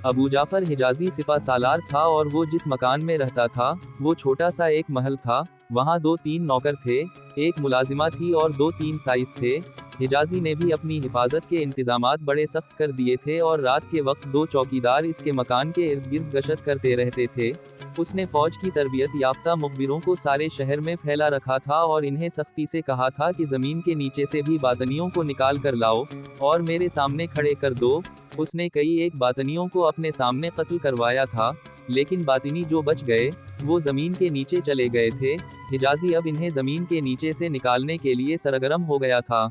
अबू जाफर हिजाजी सिपा सालार था और वो जिस मकान में रहता था वो छोटा सा एक महल था। वहाँ 2-3 नौकर थे, एक मुलाजिमा थी और 2-3 साइस थे। हिजाजी ने भी अपनी हिफाजत के इंतजामात बड़े सख्त कर दिए थे और रात के वक्त 2 चौकीदार इसके मकान के इर्द गिर्द गश्त करते रहते थे। उसने फौज की तरबियत याफ्ता मुखबिरों को सारे शहर में फैला रखा था और इन्हें सख्ती से कहा था कि जमीन के नीचे से भी बातनियों को निकाल कर लाओ और मेरे सामने खड़े कर दो। उसने कई एक बातनियों को अपने सामने कत्ल करवाया था, लेकिन बातिनी जो बच गए वो जमीन के नीचे चले गए थे। हिजाजी अब इन्हें जमीन के नीचे से निकालने के लिए सरगर्म हो गया था।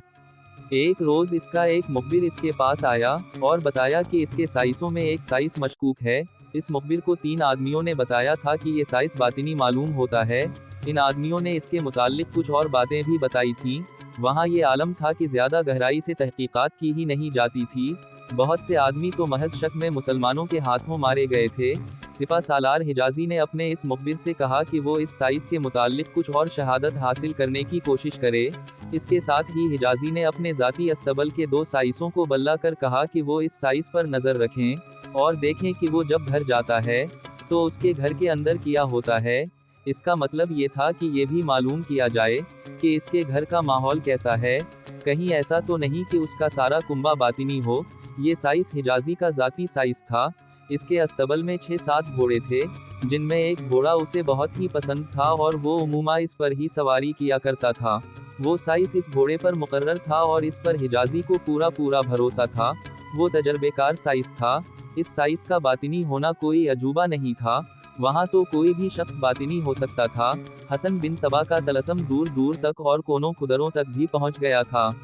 एक रोज इसका एक मुखबिर इसके पास आया और बताया कि इसके साइसों में एक साइस मशकूक है। इस मुखबिर को 3 आदमियों ने बताया था कि ये साइस बातिनी मालूम होता है। इन आदमियों ने इसके मुताल्लिक कुछ और बातें भी बताई थीं। वहाँ ये आलम था कि ज्यादा गहराई से तहकीकात की ही नहीं जाती थी। बहुत से आदमी तो महज शक में मुसलमानों के हाथों मारे गए थे। सिपा सालार हिजाजी ने अपने इस मुखबिर से कहा कि वो इस साइस के मुताल्लिक कुछ और शहादत हासिल करने की कोशिश करे। इसके साथ ही हिजाजी ने अपने जाती अस्तबल के 2 साइसों को बल्ला कर कहा कि वो इस साइस पर नजर रखें और देखें कि वो जब घर जाता है तो उसके घर के अंदर किया होता है। इसका मतलब ये था कि ये भी मालूम किया जाए कि इसके घर का माहौल कैसा है, कहीं ऐसा तो नहीं कि उसका सारा कुंबा बातिनी हो। ये साइस हिजाजी का जाती साइस था। इसके अस्तबल में 6-7 घोड़े थे, जिनमें एक घोड़ा उसे बहुत ही पसंद था और वो उमूमा इस पर ही सवारी किया करता था। वो साइस इस घोड़े पर मुकर्रर था और इस पर हिजाजी को पूरा पूरा भरोसा था। वो तजर्बेकार साइस था। इस साइस का बातिनी होना कोई अजूबा नहीं था। वहाँ तो कोई भी शख्स बातिनी हो सकता था। हसन बिन सबा का तलस्सम दूर दूर तक और कोनों खुदरों तक भी पहुँच गया था।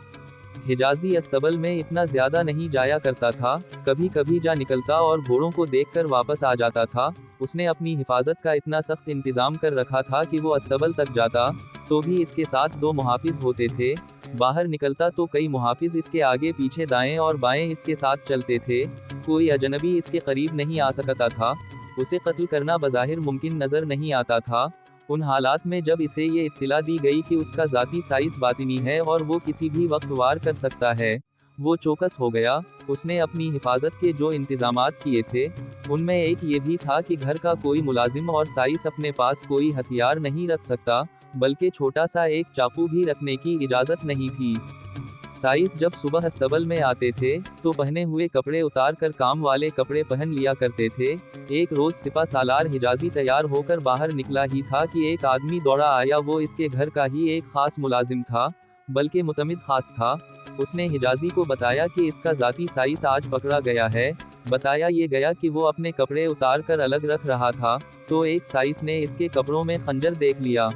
हिजाजी अस्तबल में इतना ज्यादा नहीं जाया करता था, कभी कभी जा निकलता और घोड़ों को देखकर वापस आ जाता था। उसने अपनी हिफाजत का इतना सख्त इंतजाम कर रखा था कि वो अस्तबल तक जाता तो भी इसके साथ 2 मुहाफिज होते थे। बाहर निकलता तो कई मुहाफिज इसके आगे पीछे दाएं और बाएं इसके साथ चलते थे। कोई अजनबी इसके करीब नहीं आ सकता था। उसे कत्ल करना बज़ाहिर मुमकिन नजर नहीं आता था। उन हालात में जब इसे ये इत्तिला दी गई कि उसका जाती साइस बातिनी है और वो किसी भी वक्त वार कर सकता है, वो चौकस हो गया। उसने अपनी हिफाजत के जो इंतजामात किए थे उनमें एक ये भी था कि घर का कोई मुलाजिम और साइस अपने पास कोई हथियार नहीं रख सकता, बल्कि छोटा सा एक चाकू भी रखने की इजाजत नहीं थी। साइस जब सुबह अस्तबल में आते थे तो पहने हुए कपड़े उतार कर काम वाले कपड़े पहन लिया करते थे। एक रोज सिपा सालार हिजाजी तैयार होकर बाहर निकला ही था कि एक आदमी दौड़ा आया। वो इसके घर का ही एक खास मुलाजिम था, बल्कि मुतमिद खास था। उसने हिजाजी को बताया कि इसका जाती साइस आज पकड़ा गया है। बताया ये गया कि वो अपने कपड़े उतार कर अलग रख रहा था तो एक साइस ने इसके कपड़ों में खंजर देख लिया।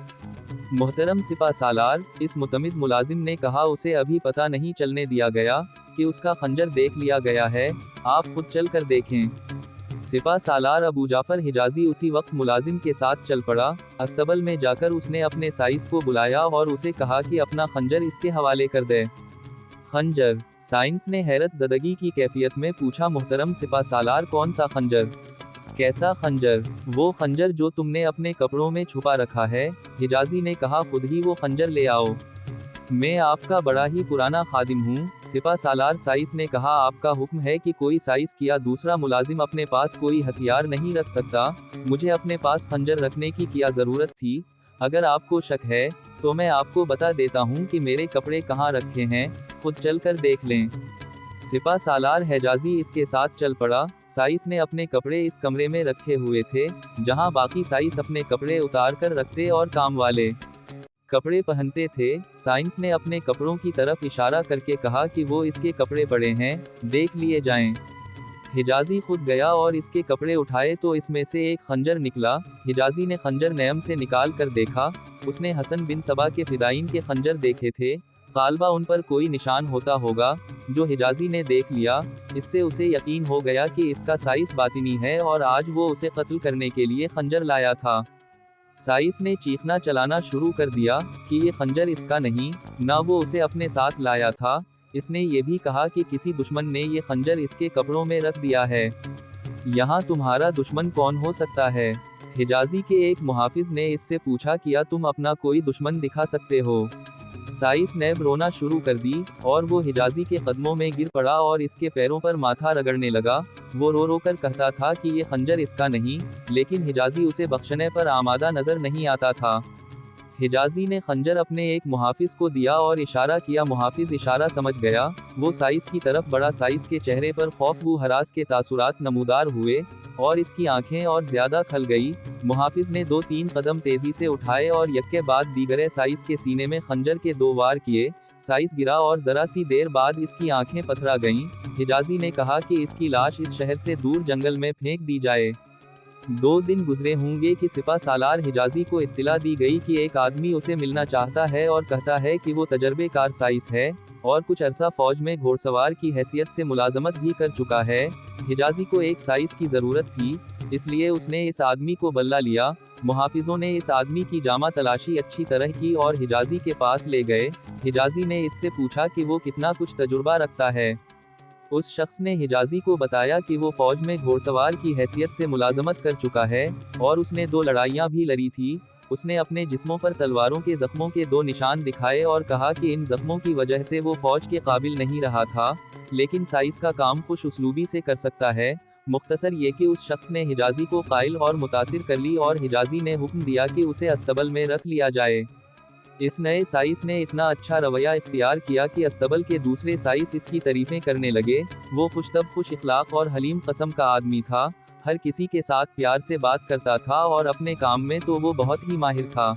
मोहतरम सिपा सालार, इस मुतमिद मुलाजिम ने कहा, उसे अभी पता नहीं चलने दिया गया कि उसका खंजर देख लिया गया है, आप खुद चल कर देखें। सिपा सालार अबू जाफर हिजाजी उसी वक्त मुलाजिम के साथ चल पड़ा। अस्तबल में जाकर उसने अपने साइस को बुलाया और उसे कहा कि अपना खंजर इसके हवाले कर दे। खंजर? साइंस ने हैरत ज़दगी की कैफियत में पूछा, मोहतरम सिपा सालार, कौन सा खंजर? कैसा खंजर? वो खंजर जो तुमने अपने कपड़ों में छुपा रखा है। हिजाजी ने कहा, खुद ही वो खंजर ले आओ। मैं आपका बड़ा ही पुराना खादिम हूँ। सिपा सालार साइस ने कहा, आपका हुक्म है कि कोई साइस या दूसरा मुलाजिम अपने पास कोई हथियार नहीं रख सकता। मुझे अपने पास खंजर रखने की क्या जरूरत थी? अगर आपको शक है तो मैं आपको बता देता हूँ कि मेरे कपड़े कहाँ रखे हैं, खुद चल कर देख लें। सिपा सालार हिजाजी इसके साथ चल पड़ा। साइस ने अपने कपड़े इस कमरे में रखे हुए थे जहां बाकी साइस अपने कपड़े उतार कर रखते और काम वाले कपड़े पहनते थे। साइंस ने अपने कपड़ों की तरफ इशारा करके कहा कि वो इसके कपड़े पड़े हैं, देख लिए जाएं। حجازی خود گیا اور اس کے کپڑے اٹھائے تو اس میں سے ایک خنجر نکلا۔ حجازی نے خنجر نعم سے نکال کر دیکھا، اس نے حسن بن سبا کے فدائین کے خنجر دیکھے تھے، غالبا ان پر کوئی نشان ہوتا ہوگا، جو حجازی نے دیکھ لیا۔ اس سے اسے یقین ہو گیا کہ اس کا سائس باطنی ہے اور آج وہ اسے قتل کرنے کے لیے خنجر لایا تھا۔ سائس نے چیخنا چلانا شروع کر دیا کہ یہ خنجر اس کا نہیں، نہ وہ اسے اپنے ساتھ لایا تھا۔ اس نے یہ بھی کہا کہ کسی دشمن نے یہ خنجر اس کے کپڑوں میں رکھ دیا ہے۔ یہاں تمہارا دشمن کون ہو سکتا ہے؟ حجازی کے ایک محافظ نے اس سے پوچھا، کیا تم اپنا کوئی دشمن دکھا سکتے ہو؟ سائس نے رونا شروع کر دی اور وہ حجازی کے قدموں میں گر پڑا اور اس کے پیروں پر ماتھا رگڑنے لگا۔ وہ رو رو کر کہتا تھا کہ یہ خنجر اس کا نہیں، لیکن حجازی اسے بخشنے پر آمادہ نظر نہیں آتا تھا۔ حجازی نے خنجر اپنے ایک محافظ کو دیا اور اشارہ کیا، محافظ اشارہ سمجھ گیا۔ وہ سائس کی طرف بڑا، سائس کے چہرے پر خوف و ہراس کے تاثرات نمودار ہوئے اور اس کی آنکھیں اور زیادہ کھل گئی۔ محافظ نے 2-3 قدم تیزی سے اٹھائے اور یکے بعد دیگرے سائس کے سینے میں خنجر کے 2 وار کیے۔ سائس گرا اور ذرا سی دیر بعد اس کی آنکھیں پتھرا گئیں۔ حجازی نے کہا کہ اس کی لاش اس شہر سے دور جنگل میں پھینک دی جائے۔ 2 دن گزرے ہوں گے کہ سپہ سالار حجازی کو اطلاع دی گئی کہ ایک آدمی اسے ملنا چاہتا ہے اور کہتا ہے کہ وہ تجربے کار سائس ہے اور کچھ عرصہ فوج میں گھوڑ سوار کی حیثیت سے ملازمت بھی کر چکا ہے۔ حجازی کو ایک سائس کی ضرورت تھی، اس لیے اس نے اس آدمی کو بللا لیا۔ محافظوں نے اس آدمی کی جامہ تلاشی اچھی طرح کی اور حجازی کے پاس لے گئے۔ حجازی نے اس سے پوچھا کہ وہ کتنا کچھ تجربہ رکھتا ہے۔ اس شخص نے حجازی کو بتایا کہ وہ فوج میں گھوڑ سوار کی حیثیت سے ملازمت کر چکا ہے اور اس نے 2 لڑائیاں بھی لڑی تھی۔ اس نے اپنے جسموں پر تلواروں کے زخموں کے 2 نشان دکھائے اور کہا کہ ان زخموں کی وجہ سے وہ فوج کے قابل نہیں رہا تھا، لیکن سائس کا کام خوش اسلوبی سے کر سکتا ہے۔ مختصر یہ کہ اس شخص نے حجازی کو قائل اور متاثر کر لی اور حجازی نے حکم دیا کہ اسے استبل میں رکھ لیا جائے۔ اس نئے سائس نے اتنا اچھا رویہ اختیار کیا کہ استبل کے دوسرے سائس اس کی تعریفیں کرنے لگے۔ وہ خوش طبع، خوش اخلاق اور حلیم قسم کا آدمی تھا، ہر کسی کے ساتھ پیار سے بات کرتا تھا اور اپنے کام میں تو وہ بہت ہی ماہر تھا۔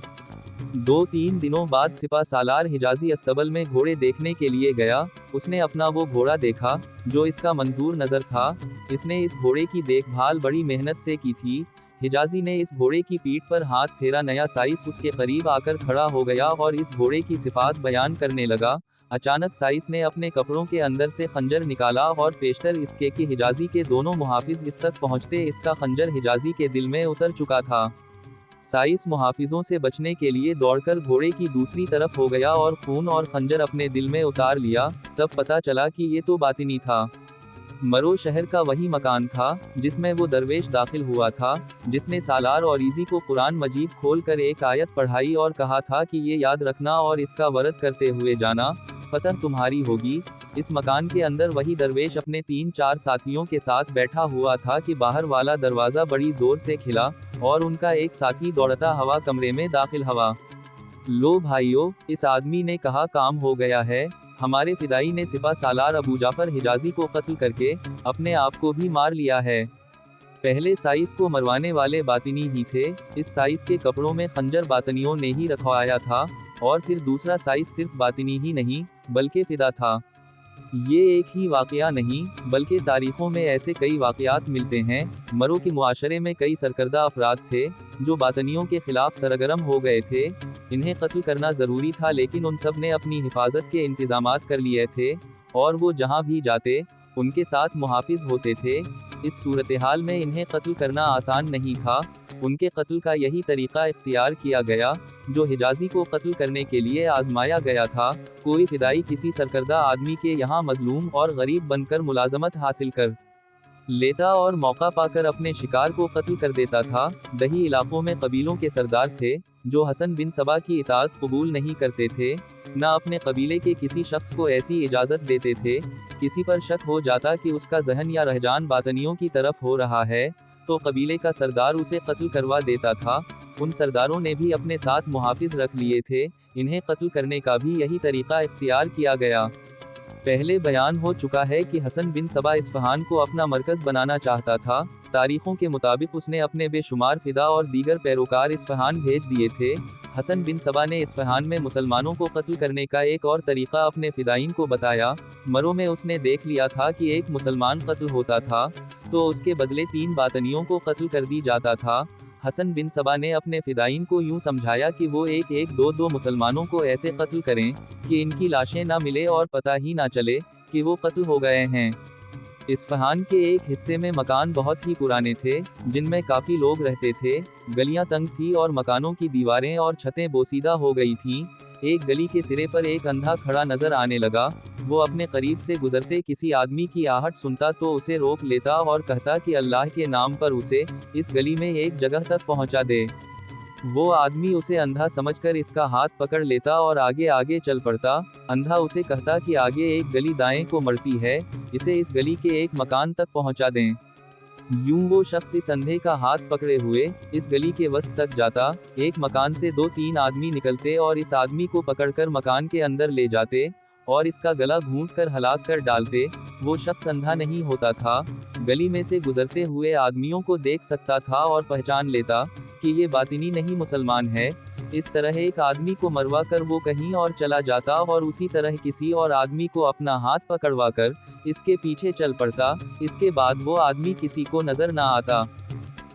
2-3 دنوں بعد سپہ سالار حجازی استبل میں گھوڑے دیکھنے کے لیے گیا۔ اس نے اپنا وہ گھوڑا دیکھا جو اس کا منظور نظر تھا۔ اس نے اس گھوڑے کی دیکھ بھال بڑی محنت سے کی تھی۔ حجازی نے اس گھوڑے کی پیٹھ پر ہاتھ پھیرا، نیا سائس اس کے قریب آ کر کھڑا ہو گیا اور اس گھوڑے کی صفات بیان کرنے لگا۔ اچانک سائس نے اپنے کپڑوں کے اندر سے خنجر نکالا اور پیشتر اس کے کہ حجازی کے دونوں محافظ اس تک پہنچتے اس کا خنجر حجازی کے دل میں اتر چکا تھا۔ سائس محافظوں سے بچنے کے لیے دوڑ کر گھوڑے کی دوسری طرف ہو گیا اور خون اور خنجر اپنے دل میں اتار لیا۔ تب پتہ چلا کہ یہ تو باطنی تھا۔ مرو شہر کا وہی مکان تھا جس میں وہ درویش داخل ہوا تھا، جس نے سالار اوریزی کو قرآن مجید کھول کر ایک آیت پڑھائی اور کہا تھا کہ یہ یاد رکھنا اور اس کا ورد کرتے ہوئے جانا، فتح تمہاری ہوگی۔ اس مکان کے اندر وہی درویش اپنے 3-4 ساتھیوں کے ساتھ بیٹھا ہوا تھا کہ باہر والا دروازہ بڑی زور سے کھلا اور ان کا ایک ساتھی دوڑتا ہوا کمرے میں داخل ہوا۔ لو بھائیو، اس آدمی نے کہا کام ہو گیا ہے، ہمارے فدائی نے سپہ سالار ابو جعفر حجازی کو قتل کر کے اپنے آپ کو بھی مار لیا ہے۔ پہلے سائس کو مروانے والے باطنی ہی تھے، اس سائس کے کپڑوں میں خنجر باطنیوں نے ہی رکھوایا تھا، اور پھر دوسرا سائس صرف باطنی ہی نہیں بلکہ فدا تھا۔ یہ ایک ہی واقعہ نہیں بلکہ تاریخوں میں ایسے کئی واقعات ملتے ہیں۔ مرو کے معاشرے میں کئی سرکردہ افراد تھے جو باطنیوں کے خلاف سرگرم ہو گئے تھے۔ انہیں قتل کرنا ضروری تھا لیکن ان سب نے اپنی حفاظت کے انتظامات کر لیے تھے اور وہ جہاں بھی جاتے ان کے ساتھ محافظ ہوتے تھے۔ اس صورتحال میں انہیں قتل کرنا آسان نہیں تھا۔ ان کے قتل کا یہی طریقہ اختیار کیا گیا جو حجازی کو قتل کرنے کے لیے آزمایا گیا تھا۔ کوئی فدائی کسی سرکردہ آدمی کے یہاں مظلوم اور غریب بن کر ملازمت حاصل کر لیتا اور موقع پا کر اپنے شکار کو قتل کر دیتا تھا۔ دیہی علاقوں میں قبیلوں کے سردار تھے جو حسن بن سبا کی اطاعت قبول نہیں کرتے تھے، نہ اپنے قبیلے کے کسی شخص کو ایسی اجازت دیتے تھے۔ کسی پر شک ہو جاتا کہ اس کا ذہن یا رجحان باطنیوں کی طرف ہو رہا ہے تو قبیلے کا سردار اسے قتل کروا دیتا تھا۔ ان سرداروں نے بھی اپنے ساتھ محافظ رکھ لیے تھے، انہیں قتل کرنے کا بھی یہی طریقہ اختیار کیا گیا۔ पहले बयान हो चुका है कि हसन बिन सबा इस्फहान को अपना मरकज बनाना चाहता था। तारीखों के मुताबिक उसने अपने बेशुमार फिदा और दीगर पैरोकार इस्फहान भेज दिए थे। हसन बिन सबा ने इस्फहान में मुसलमानों को कत्ल करने का एक और तरीका अपने फिदाइन को बताया। मरो में उसने देख लिया था कि एक मुसलमान कत्ल होता था तो उसके बदले 3 बातनियों को कत्ल कर दी जाता था। हसन बिन सबा ने अपने फिदाइन को यूं समझाया कि वो एक एक दो दो मुसलमानों को ऐसे कत्ल करें कि इनकी लाशें ना मिले और पता ही ना चले कि वो कत्ल हो गए हैं। इस्फहान के एक हिस्से में मकान बहुत ही पुराने थे, जिनमें काफी लोग रहते थे। गलियां तंग थी और मकानों की दीवारें और छतें बोसीदा हो गई थीं। एक गली के सिरे पर एक अंधा खड़ा नजर आने लगा। वो अपने करीब से गुजरते किसी आदमी की आहट सुनता तो उसे रोक लेता और कहता कि अल्लाह के नाम पर उसे इस गली में एक जगह तक पहुंचा दे। वो आदमी उसे अंधा समझकर इसका हाथ पकड़ लेता और आगे आगे चल पड़ता। अंधा उसे कहता कि आगे एक गली दाएं को मरती है, इसे इस गली के एक मकान तक पहुंचा दें। यूं वो शख्स इस अंधे का हाथ पकड़े हुए इस गली के वस्त तक जाता। एक मकान से 2-3 आदमी निकलते और इस आदमी को पकड़कर मकान के अंदर ले जाते और इसका गला घूंटकर हलाक कर डालते। वो शख्स अंधा नहीं होता था, गली में से गुजरते हुए आदमियों को देख सकता था और पहचान लेता कि ये बातिनी नहीं मुसलमान है। इस तरह एक आदमी को मरवा कर वो कहीं और चला जाता और उसी तरह किसी और आदमी को अपना हाथ पकड़वा कर इसके पीछे चल पड़ता। इसके बाद वो आदमी किसी को नजर ना आता।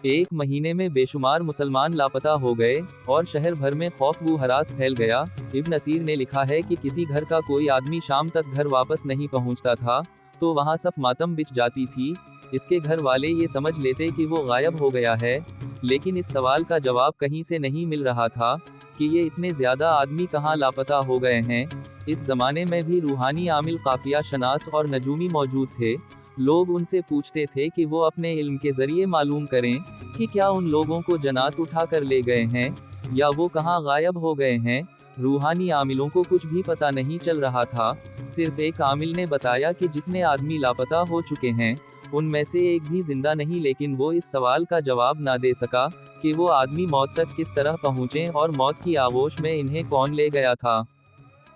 1 महीने में बेशुमार मुसलमान लापता हो गए और शहर भर में खौफ व हरास फैल गया। इब्न असीर ने लिखा है कि किसी घर का कोई आदमी शाम तक घर वापस नहीं पहुंचता था तो वहां सब मातम बिछ जाती थी। इसके घर वाले ये समझ लेते कि वो गायब हो गया है, लेकिन इस सवाल का जवाब कहीं से नहीं मिल रहा था कि ये इतने ज्यादा आदमी कहाँ लापता हो गए हैं। इस जमाने में भी रूहानी आमिल, काफिया शनास और नजूमी मौजूद थे। लोग उनसे पूछते थे कि वो अपने इल्म के जरिए मालूम करें कि क्या उन लोगों को जन्नत उठा कर ले गए हैं या वो कहाँ गायब हो गए हैं। रूहानी आमिलों को कुछ भी पता नहीं चल रहा था। सिर्फ एक आमिल ने बताया कि जितने आदमी लापता हो चुके हैं उनमें से एक भी जिंदा नहीं, लेकिन वो इस सवाल का जवाब ना दे सका कि वो आदमी मौत तक किस तरह पहुंचे और मौत की आगोश में इन्हें कौन ले गया था।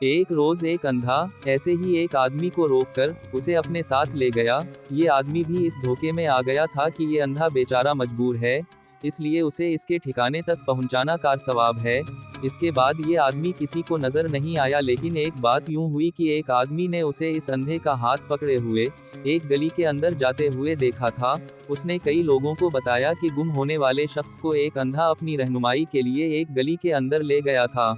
एक रोज एक अंधा ऐसे ही एक आदमी को रोककर उसे अपने साथ ले गया। ये आदमी भी इस धोखे में आ गया था कि ये अंधा बेचारा मजबूर है, इसलिए उसे इसके ठिकाने तक पहुंचाना कार सवाब है। इसके बाद ये आदमी किसी को नजर नहीं आया, लेकिन एक बात यूं हुई कि एक आदमी ने उसे इस अंधे का हाथ पकड़े हुए एक गली के अंदर जाते हुए देखा था। उसने कई लोगों को बताया कि गुम होने वाले शख्स को एक अंधा अपनी रहनुमाई के लिए एक गली के अंदर ले गया था।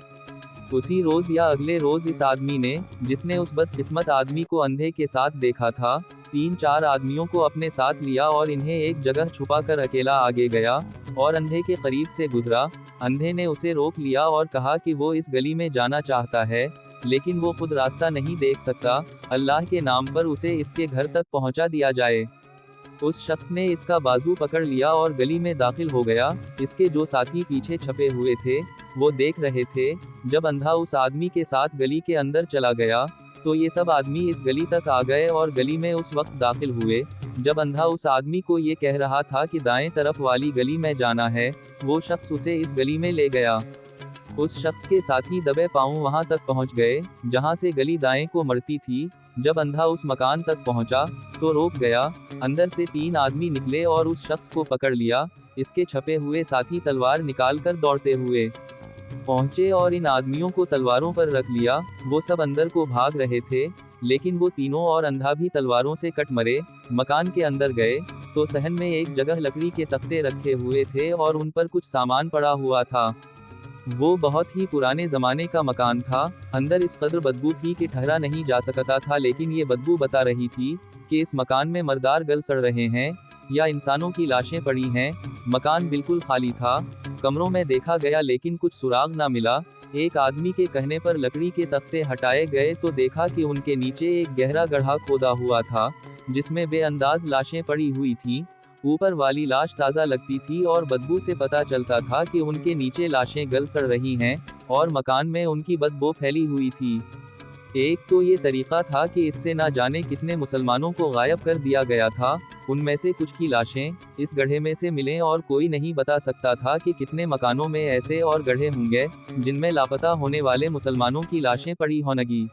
उसी रोज या अगले रोज इस आदमी ने, जिसने उस बदकिस्मत आदमी को अंधे के साथ देखा था, 3-4 आदमियों को अपने साथ लिया और इन्हें एक जगह छुपा कर अकेला आगे गया और अंधे के करीब से गुजरा। अंधे ने उसे रोक लिया और कहा कि वो इस गली में जाना चाहता है, लेकिन वो खुद रास्ता नहीं देख सकता। अल्लाह के नाम पर उसे इसके घर तक पहुंचा दिया जाए। उस शख्स ने इसका बाजू पकड़ लिया और गली में दाखिल हो गया। इसके जो साथी पीछे छपे हुए थे वो देख रहे थे। जब अंधा उस आदमी के साथ गली के अंदर चला गया तो ये सब आदमी इस गली तक आ गए और गली में उस वक्त दाखिल हुए जब अंधा उस आदमी को ये कह रहा था कि दाएं तरफ वाली गली में जाना है। वो शख्स उसे इस गली में ले गया। उस शख्स के साथी दबे पांव वहां तक पहुंच गए जहां से गली दाएं को मरती थी। जब अंधा उस मकान तक पहुंचा तो रोक गया। अंदर से 3 आदमी निकले और उस शख्स को पकड़ लिया। इसके छपे हुए साथी तलवार निकालकर दौड़ते हुए पहुंचे और इन आदमियों को तलवारों पर रख लिया। वो सब अंदर को भाग रहे थे, लेकिन वो तीनों और अंधा भी तलवारों से कट मरे। मकान के अंदर गए तो सहन में एक जगह लकड़ी के तख्ते रखे हुए थे और उन पर कुछ सामान पड़ा हुआ था। वो बहुत ही पुराने जमाने का मकान था। अंदर इस कदर बदबू थी कि ठहरा नहीं जा सकता था, लेकिन ये बदबू बता रही थी कि इस मकान में मर्दार गल सड़ रहे हैं या इंसानों की लाशें पड़ी हैं। मकान बिल्कुल खाली था। कमरों में देखा गया लेकिन कुछ सुराग ना मिला। एक आदमी के कहने पर लकड़ी के तख्ते हटाए गए तो देखा कि उनके नीचे एक गहरा गड्ढा खोदा हुआ था जिसमें बेअंदाज लाशें पड़ी हुई थीं। ऊपर वाली लाश ताज़ा लगती थी और बदबू से पता चलता था कि उनके नीचे लाशें गल सड़ रही हैं और मकान में उनकी बदबू फैली हुई थी। एक तो ये तरीका था कि इससे ना जाने कितने मुसलमानों को गायब कर दिया गया था। उनमें से कुछ की लाशें इस गड्ढे में से मिलें और कोई नहीं बता सकता था कि कितने मकानों में ऐसे और गड्ढे होंगे जिनमें लापता होने वाले मुसलमानों की लाशें पड़ी होंगी।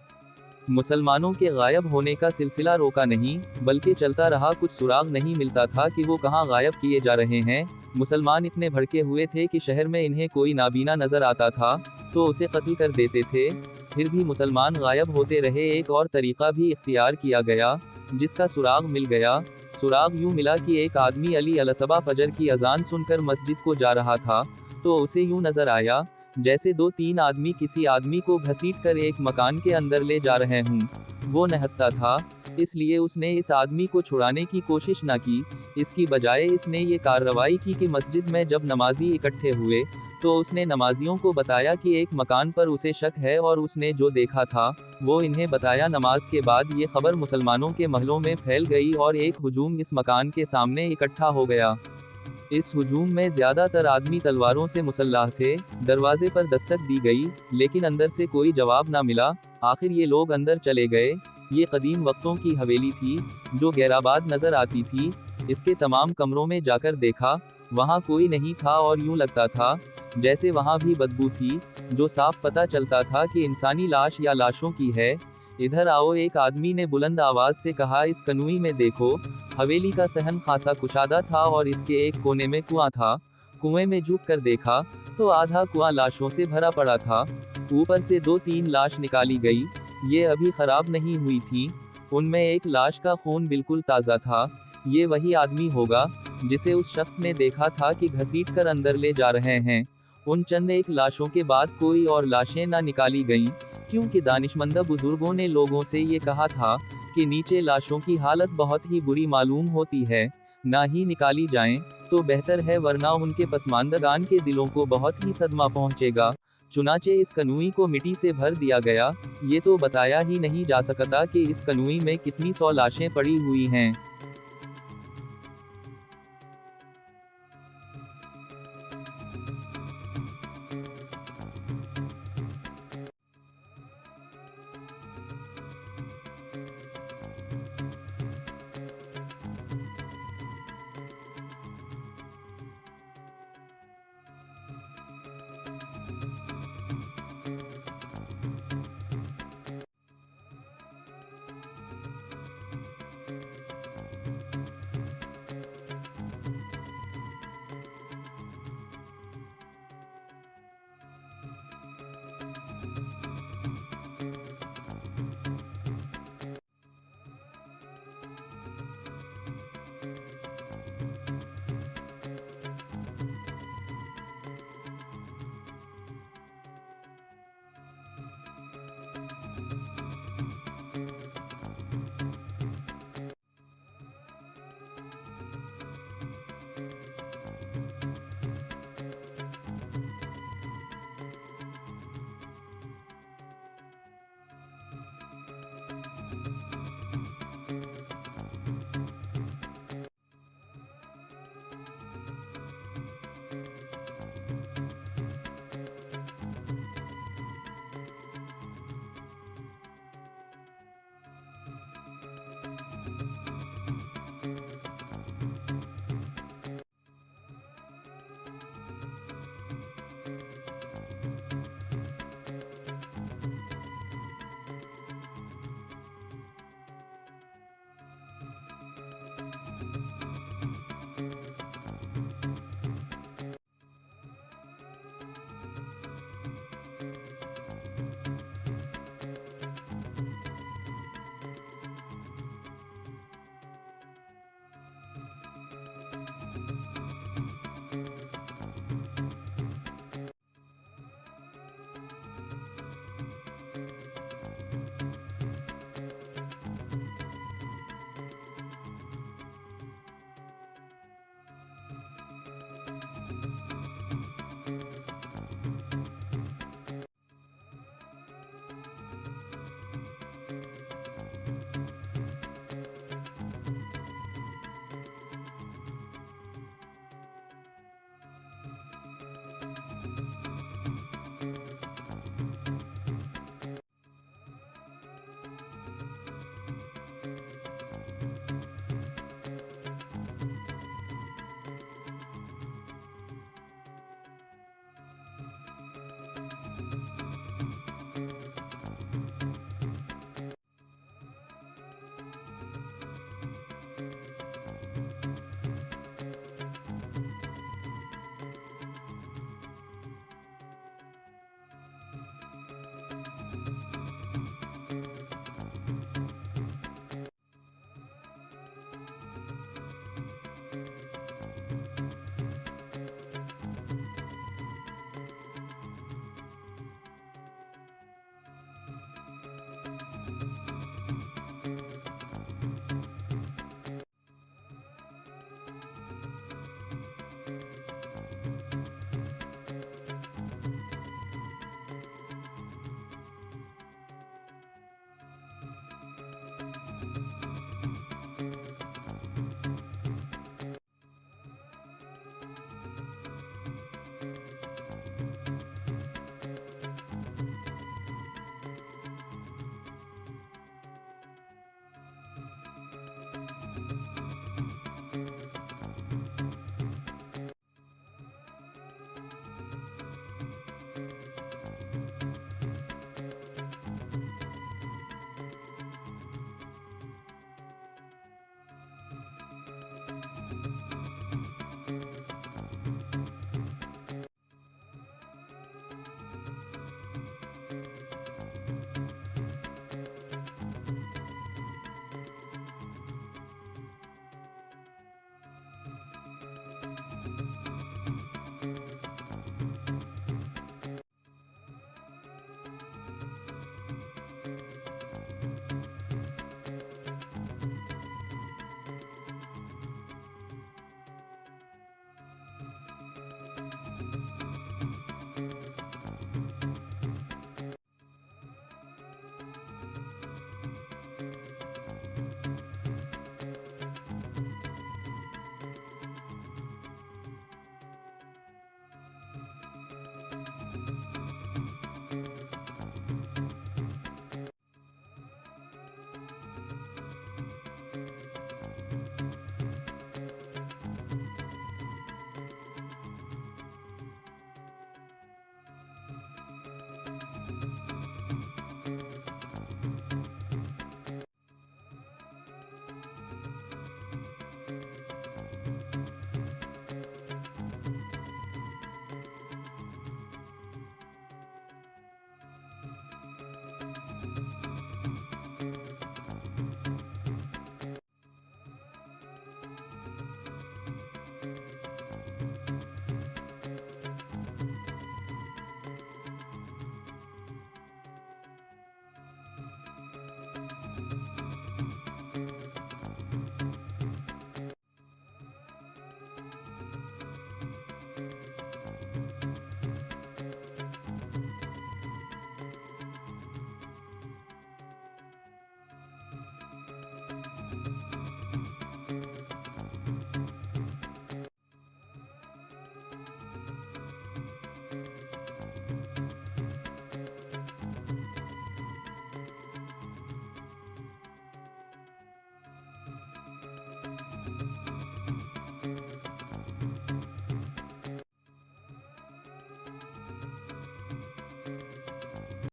मुसलमानों के गायब होने का सिलसिला रोका नहीं, बल्कि चलता रहा। कुछ सुराग नहीं मिलता था कि वो कहाँ गायब किए जा रहे हैं। मुसलमान इतने भड़के हुए थे कि शहर में इन्हें कोई नाबीना नजर आता था तो उसे कत्ल कर देते थे। फिर भी मुसलमान गायब होते रहे। एक और तरीका भी इख्तियार किया गया, जिसका सुराग मिल गया। सुराग यूं मिला कि एक आदमी अली अलसबा फजर की अजान सुनकर मस्जिद को जा रहा था, तो उसे यूं नजर आया जैसे 2-3 आदमी किसी आदमी को घसीट कर एक मकान के अंदर ले जा रहे हों। वो नहत्ता था, इसलिए उसने इस आदमी को छुड़ाने की कोशिश न की। इसकी बजाय इसने ये कार्रवाई की कि मस्जिद में जब नमाजी इकट्ठे हुए तो उसने नमाजियों को बताया कि एक मकान पर उसे शक है और उसने जो देखा था वो इन्हें बताया। नमाज के बाद ये खबर मुसलमानों के महलों में फैल गई और एक हुजूम इस मकान के सामने इकट्ठा हो गया। इस हुजूम में ज्यादातर आदमी तलवारों से मुसल्लाह थे। दरवाजे पर दस्तक दी गई, लेकिन अंदर से कोई जवाब ना मिला। आखिर ये लोग अंदर चले गए। ये कदीम वक्तों की हवेली थी जो गैराबाद नजर आती थी। इसके तमाम कमरों में जाकर देखा, वहाँ कोई नहीं था और यूं लगता था जैसे वहाँ भी बदबू थी, जो साफ पता चलता था कि इंसानी लाश या लाशों की है। इधर आओ, एक आदमी ने बुलंद आवाज से कहा। इस कनुई में देखो। हवेली का सहन खासा कुशादा था और इसके एक कोने में कुआं था। कुएं में झुक कर देखा तो आधा कुआं लाशों से भरा पड़ा था। ऊपर से 2-3 लाश निकाली गई। ये अभी खराब नहीं हुई थी। उनमें एक लाश का खून बिल्कुल ताज़ा था। ये वही आदमी होगा जिसे उस शख्स ने देखा था कि घसीट कर अंदर ले जा रहे हैं। उन चंद एक लाशों के बाद कोई और लाशें ना निकाली गईं, क्योंकि दानिशमंदा बुजुर्गों ने लोगों से ये कहा था कि नीचे लाशों की हालत बहुत ही बुरी मालूम होती है, ना ही निकाली जाएं तो बेहतर है, वरना उनके पसमानदगान के दिलों को बहुत ही सदमा पहुंचेगा। चुनाचे इस कनुई को मिट्टी से भर दिया गया। ये तो बताया ही नहीं जा सकता कि इस कनुई में कितनी 100 लाशें पड़ी हुई हैं।